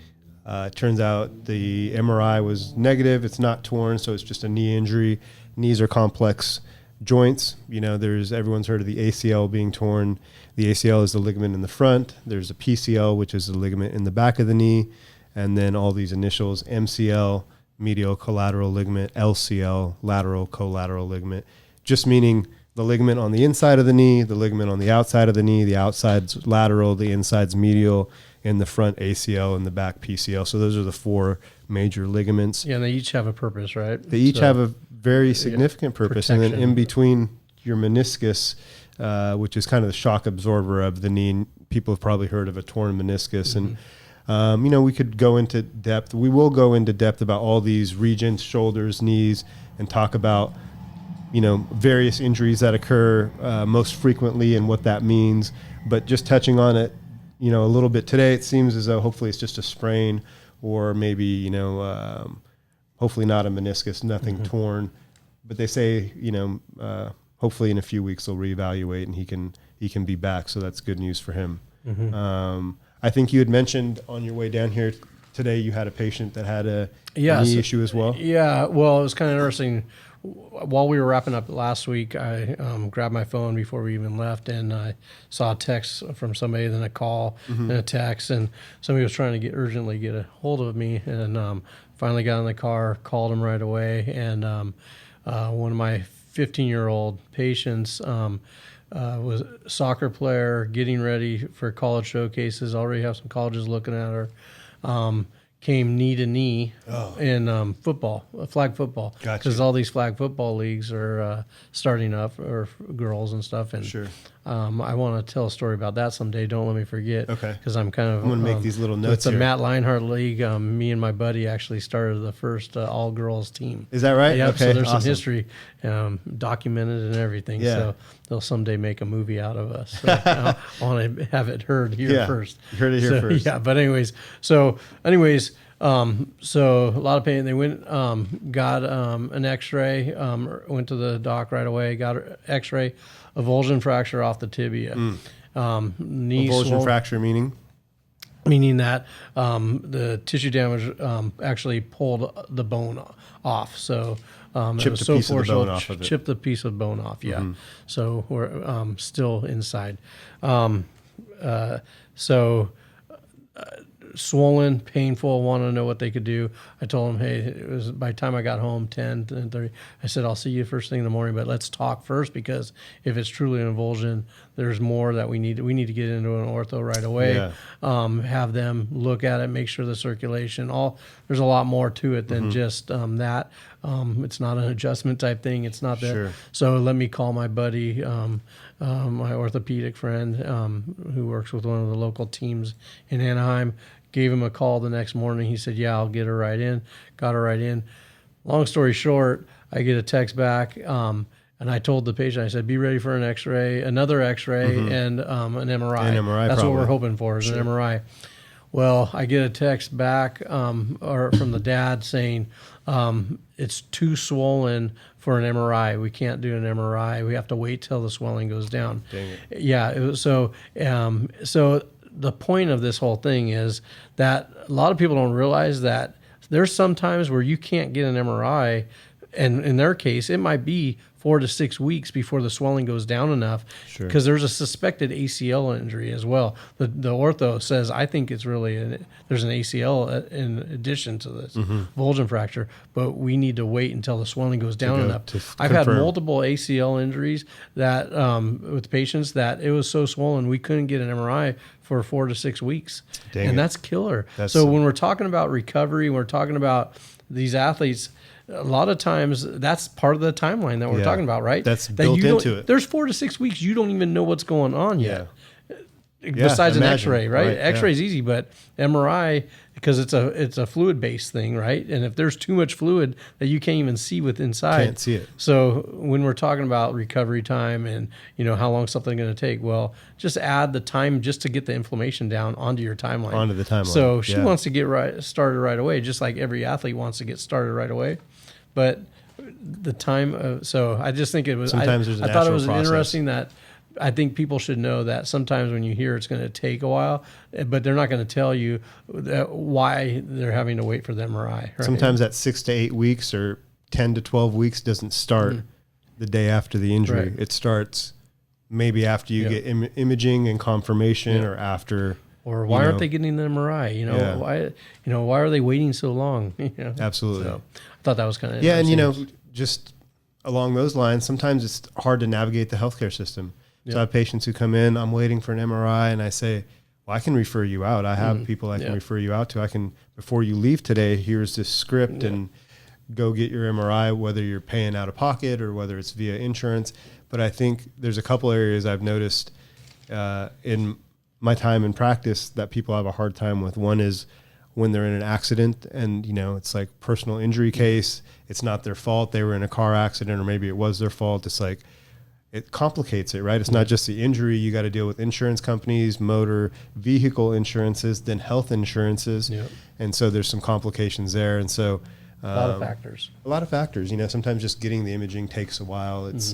Turns out the MRI was negative. It's not torn, so it's just a knee injury. Knees are complex joints. You know, everyone's heard of the ACL being torn. The ACL is the ligament in the front. There's a PCL, which is the ligament in the back of the knee. And then all these initials, MCL, medial collateral ligament, LCL, lateral collateral ligament, just meaning the ligament on the inside of the knee, the ligament on the outside of the knee, the outside's lateral, the inside's medial, and the front ACL and the back PCL. So those are the 4 major ligaments. Yeah, and they each have a purpose, right? They each have a very significant purpose. Protection. And then in between your meniscus, which is kind of the shock absorber of the knee, people have probably heard of a torn meniscus. And you know, we could go into depth. We will go into depth about all these regions, shoulders, knees, and talk about, you know, various injuries that occur most frequently and what that means. But just touching on it, you know, a little bit today, it seems as though hopefully it's just a sprain, or maybe, you know, hopefully not a meniscus, nothing torn. But they say, you know, hopefully in a few weeks they'll reevaluate and he can be back. So that's good news for him. I think you had mentioned on your way down here today you had a patient that had a knee issue as well. Yeah, well, it was kind of interesting. While we were wrapping up last week, I grabbed my phone before we even left, and I saw a text from somebody, then a call and a text, and somebody was trying to urgently get a hold of me, and finally got in the car, called him right away, and one of my 15-year-old patients was a soccer player, getting ready for college showcases, already have some colleges looking at her. Came knee to knee in football, flag football, because all these flag football leagues are starting up, or girls and stuff. And Sure. I want to tell a story about that someday. Don't let me forget. Okay. Because I'm kind of I'm gonna make these little notes with the here. Matt Leinart League. Me and my buddy actually started the first all girls team. Is that right? Yeah. Okay, So there's awesome. some history documented and everything. Yeah. So they'll someday make a movie out of us. So I want to have it heard here first. You heard it here first. Yeah. But so a lot of pain. They went, got an X-ray, went to the doc right away, got an X-ray, avulsion fracture off the tibia. Knee Avulsion fracture meaning that the tissue damage actually pulled the bone off. So chipped a piece of the bone off of it. Chipped the piece of bone off. Yeah. So we're still inside. Swollen, painful, want to know what they could do. I told them, hey, it was by the time I got home, 10:30, I said, I'll see you first thing in the morning, but let's talk first, because if it's truly an avulsion, there's more that we need to get into an ortho right away. Yeah. Have them look at it, make sure the circulation, there's a lot more to it than just that. It's not an adjustment type thing. It's not that. Sure. So let me call my buddy, my orthopedic friend, who works with one of the local teams in Anaheim. Gave him a call the next morning. He said, yeah, I'll get her right in. Got her right in. Long story short, I get a text back, and I told the patient, I said, be ready for an X-ray, another X-ray, and an MRI. An MRI, That's probably what we're hoping for, is an MRI. Well, I get a text back or from the dad saying, it's too swollen for an MRI. We can't do an MRI. We have to wait till the swelling goes down. Dang it. Yeah. So the point of this whole thing is that a lot of people don't realize that there's some times where you can't get an MRI, and in their case, it might be 4 to 6 weeks before the swelling goes down enough, because there's a suspected ACL injury as well. The ortho says, I think it's really there's an ACL in addition to this avulsion fracture, but we need to wait until the swelling goes down enough. I've had multiple ACL injuries that with patients that it was so swollen we couldn't get an MRI for 4 to 6 weeks. And that's killer. So when we're talking about recovery, we're talking about these athletes, a lot of times that's part of the timeline that we're talking about, right? That's built into it. There's 4 to 6 weeks you don't even know what's going on yet. Besides an X-ray, right? X-ray is easy, but MRI, because it's a fluid-based thing, right? And if there's too much fluid that you can't even see with inside, can't see it. So when we're talking about recovery time and how long something's going to take, well, just add the time just to get the inflammation down onto your timeline. Onto the timeline. So she wants to get started right away, just like every athlete wants to get started right away, but the time. So I just think it was. Sometimes there's a I thought it was process. Interesting that. I think people should know that sometimes when you hear it's going to take a while, but they're not going to tell you why they're having to wait for the MRI. Right? Sometimes that 6 to 8 weeks or 10 to 12 weeks doesn't start the day after the injury. Right. It starts maybe after you get imaging and confirmation, or after. Or why aren't they getting the MRI? Why are they waiting so long? Absolutely. So I thought that was kind of interesting. And just along those lines, sometimes it's hard to navigate the healthcare system. So I have patients who come in, I'm waiting for an MRI, and I say, well, I can refer you out. I have people I can refer you out to. Before you leave today, here's this script, and go get your MRI, whether you're paying out of pocket or whether it's via insurance. But I think there's a couple areas I've noticed in my time in practice that people have a hard time with. One is when they're in an accident and, it's like personal injury case. It's not their fault. They were in a car accident, or maybe it was their fault. It's like, it complicates it, right? It's not just the injury. You got to deal with insurance companies, motor vehicle insurances, then health insurances. Yep. And so there's some complications there. And so a lot of factors. A lot of factors. Sometimes just getting the imaging takes a while. It's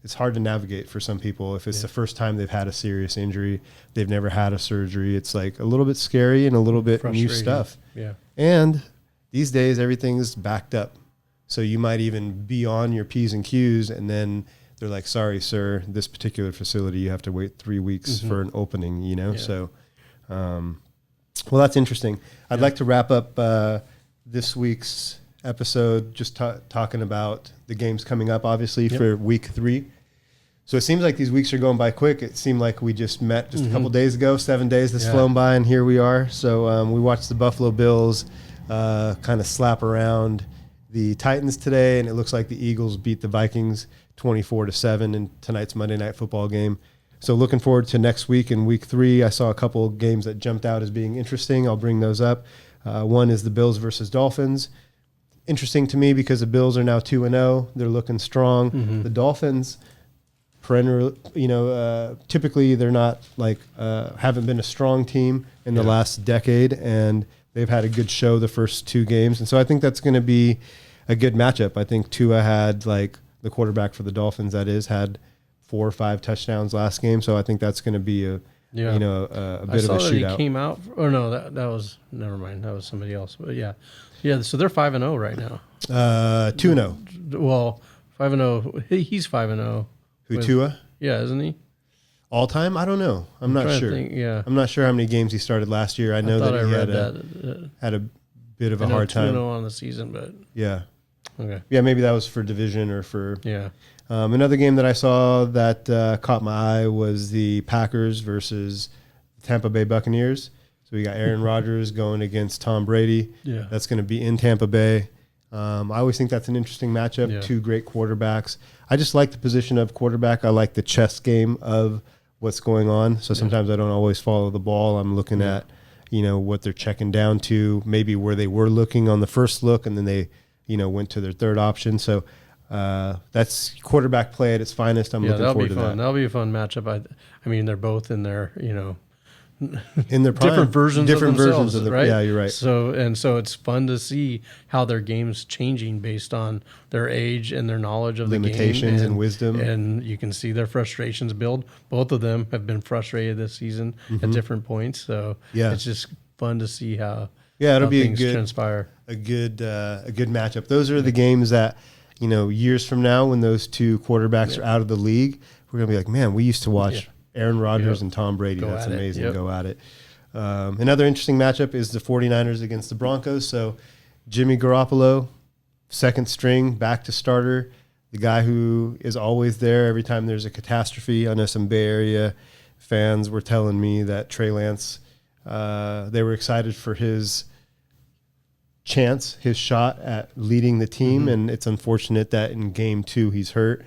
it's hard to navigate for some people. If it's the first time they've had a serious injury, they've never had a surgery, it's like a little bit scary and a little bit new stuff. Yeah. And these days, everything's backed up. So you might even be on your P's and Q's, and then they're like, sorry, sir, this particular facility, you have to wait 3 weeks for an opening, you know? Yeah. So, well, that's interesting. I'd like to wrap up this week's episode just talking about the games coming up, obviously, for week 3. So it seems like these weeks are going by quick. It seemed like we just met just a couple days ago, 7 days that's flown by, and here we are. So we watched the Buffalo Bills kind of slap around the Titans today, and it looks like the Eagles beat the Vikings 24-7 in tonight's Monday Night Football game. So looking forward to next week in week 3. I saw a couple of games that jumped out as being interesting. I'll bring those up. One is the Bills versus Dolphins. Interesting to me because the Bills are now 2-0. They're looking strong. The Dolphins, typically they're not like haven't been a strong team in the last decade, and they've had a good show the first 2 games. And so I think that's going to be a good matchup. I think Tua had, like, the quarterback for the Dolphins, that is, had 4 or 5 touchdowns last game. So I think that's going to be a bit of a shootout. He came out, or no, that was, never mind. That was somebody else. But yeah. So they're 5-0 right now. 2-0. Well, 5-0. He's 5-0. Who, Tua? Yeah, isn't he? All time? I don't know. I'm not sure. I'm not sure how many games he started last year. I know that he had a bit of a hard time. 2-0 on the season, but yeah. Okay. Yeah, maybe that was for division or for another game that I saw that caught my eye was the Packers versus Tampa Bay Buccaneers. So we got Aaron Rodgers going against Tom Brady. Yeah. That's going to be in Tampa Bay. I always think that's an interesting matchup. Yeah. 2 great quarterbacks. I just like the position of quarterback. I like the chess game of what's going on. So sometimes I don't always follow the ball. I'm looking at, what they're checking down to, maybe where they were looking on the first look, and then they, went to their third option. So that's quarterback play at its finest. I'm looking forward to that. That'll be a fun matchup. I mean, they're both in their, in their prime. different versions of themselves, right? Yeah, you're right. So it's fun to see how their game's changing based on their age and their knowledge of limitations and wisdom. And you can see their frustrations build. Both of them have been frustrated this season at different points. So it's just fun to see how it'll be things transpire. A good matchup. Those are the games that years from now, when those 2 quarterbacks are out of the league, we're gonna be like, man, we used to watch Aaron Rodgers and Tom Brady. That's amazing. Go at it. Another interesting matchup is the 49ers against the Broncos. So Jimmy Garoppolo, second string, back to starter, the guy who is always there every time there's a catastrophe. I know some Bay Area fans were telling me that Trey Lance, they were excited for his shot at leading the team, and it's unfortunate that in game 2 he's hurt.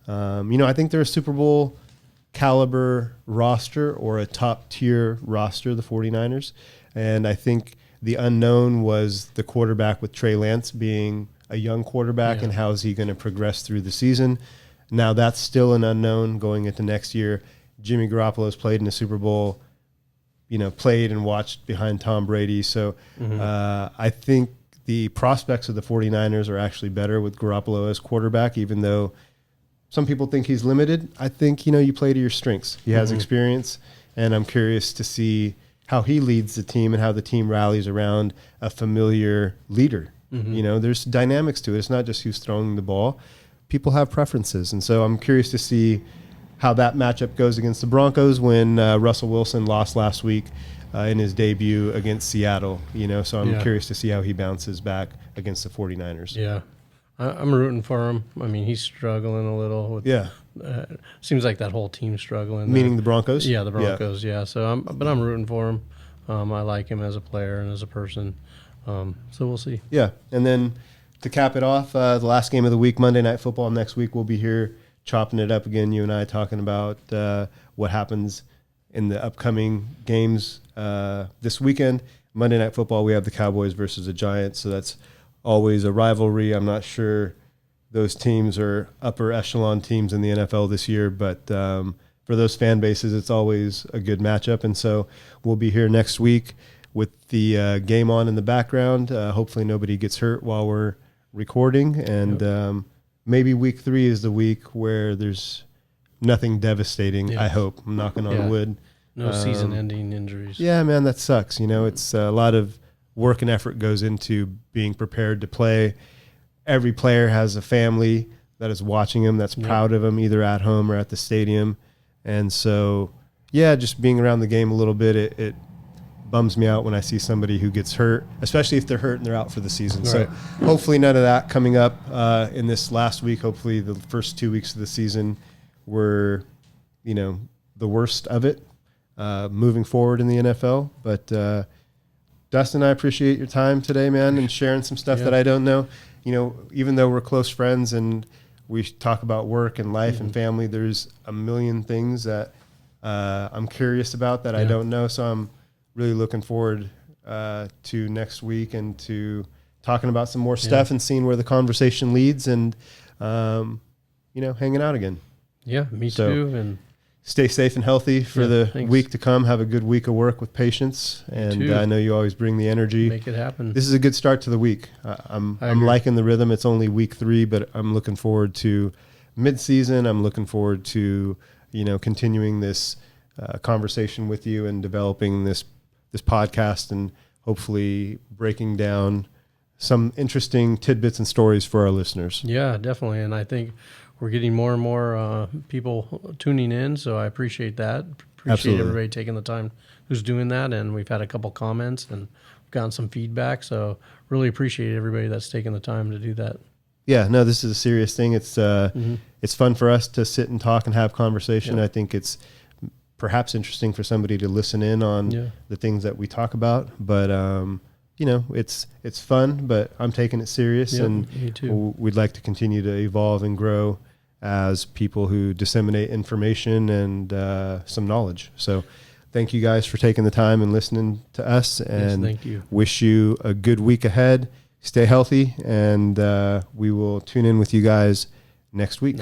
I think they're a Super Bowl caliber roster or a top tier roster, the 49ers. And I think the unknown was the quarterback with Trey Lance being a young quarterback and how is he going to progress through the season. Now that's still an unknown going into next year. Jimmy Garoppolo's played in the Super Bowl, played and watched behind Tom Brady. So I think the prospects of the 49ers are actually better with Garoppolo as quarterback, even though some people think he's limited. I think, you play to your strengths. He has experience, and I'm curious to see how he leads the team and how the team rallies around a familiar leader. There's dynamics to it. It's not just who's throwing the ball. People have preferences, and so I'm curious to see how that matchup goes against the Broncos when Russell Wilson lost last week in his debut against Seattle. So I'm curious to see how he bounces back against the 49ers. Yeah. I'm rooting for him. I mean, he's struggling a little. With, seems like that whole team's struggling. Meaning the Broncos? Yeah, the Broncos. Yeah. So I'm rooting for him. I like him as a player and as a person. So we'll see. Yeah, and then to cap it off, the last game of the week, Monday Night Football. Next week we'll be here chopping it up again. You and I talking about what happens in the upcoming games this weekend. Monday Night Football, we have the Cowboys versus the Giants. So that's always a rivalry. I'm not sure those teams are upper echelon teams in the NFL this year, but for those fan bases, it's always a good matchup. And so we'll be here next week with the game on in the background. Hopefully nobody gets hurt while we're recording. And maybe week 3 is the week where there's nothing devastating. Yeah. I hope. I'm knocking on wood. No season-ending injuries. Yeah, man, that sucks. It's a lot of work and effort goes into being prepared to play. Every player has a family that is watching him, that's proud of him, either at home or at the stadium. And so, just being around the game a little bit, it bums me out when I see somebody who gets hurt, especially if they're hurt and they're out for the season. Right. So hopefully none of that coming up in this last week. Hopefully the first 2 weeks of the season were, the worst of it moving forward in the NFL. But Dustin, I appreciate your time today, man, and sharing some stuff that I don't know. Even though we're close friends and we talk about work and life and family, there's a million things that I'm curious about that I don't know. So I'm really looking forward to next week and to talking about some more stuff and seeing where the conversation leads and, hanging out again. Yeah, me too. And stay safe and healthy for the week to come. Have a good week of work with patience. And I know you always bring the energy. Make it happen. This is a good start to the week. I'm liking the rhythm. It's only week 3, but I'm looking forward to mid-season. I'm looking forward to, continuing this conversation with you and developing this podcast and hopefully breaking down some interesting tidbits and stories for our listeners. Yeah, definitely. And I think we're getting more and more people tuning in, so I appreciate that. Appreciate everybody taking the time who's doing that, and we've had a couple comments and gotten some feedback, so really appreciate everybody that's taking the time to do that. Yeah, no, this is a serious thing. It's it's fun for us to sit and talk and have conversation. I think it's perhaps interesting for somebody to listen in on the things that we talk about, but it's fun, but I'm taking it serious, and me too. We'd like to continue to evolve and grow as people who disseminate information and some knowledge. So thank you guys for taking the time and listening to us, and thank you. Wish you a good week ahead. Stay healthy, and we will tune in with you guys next week.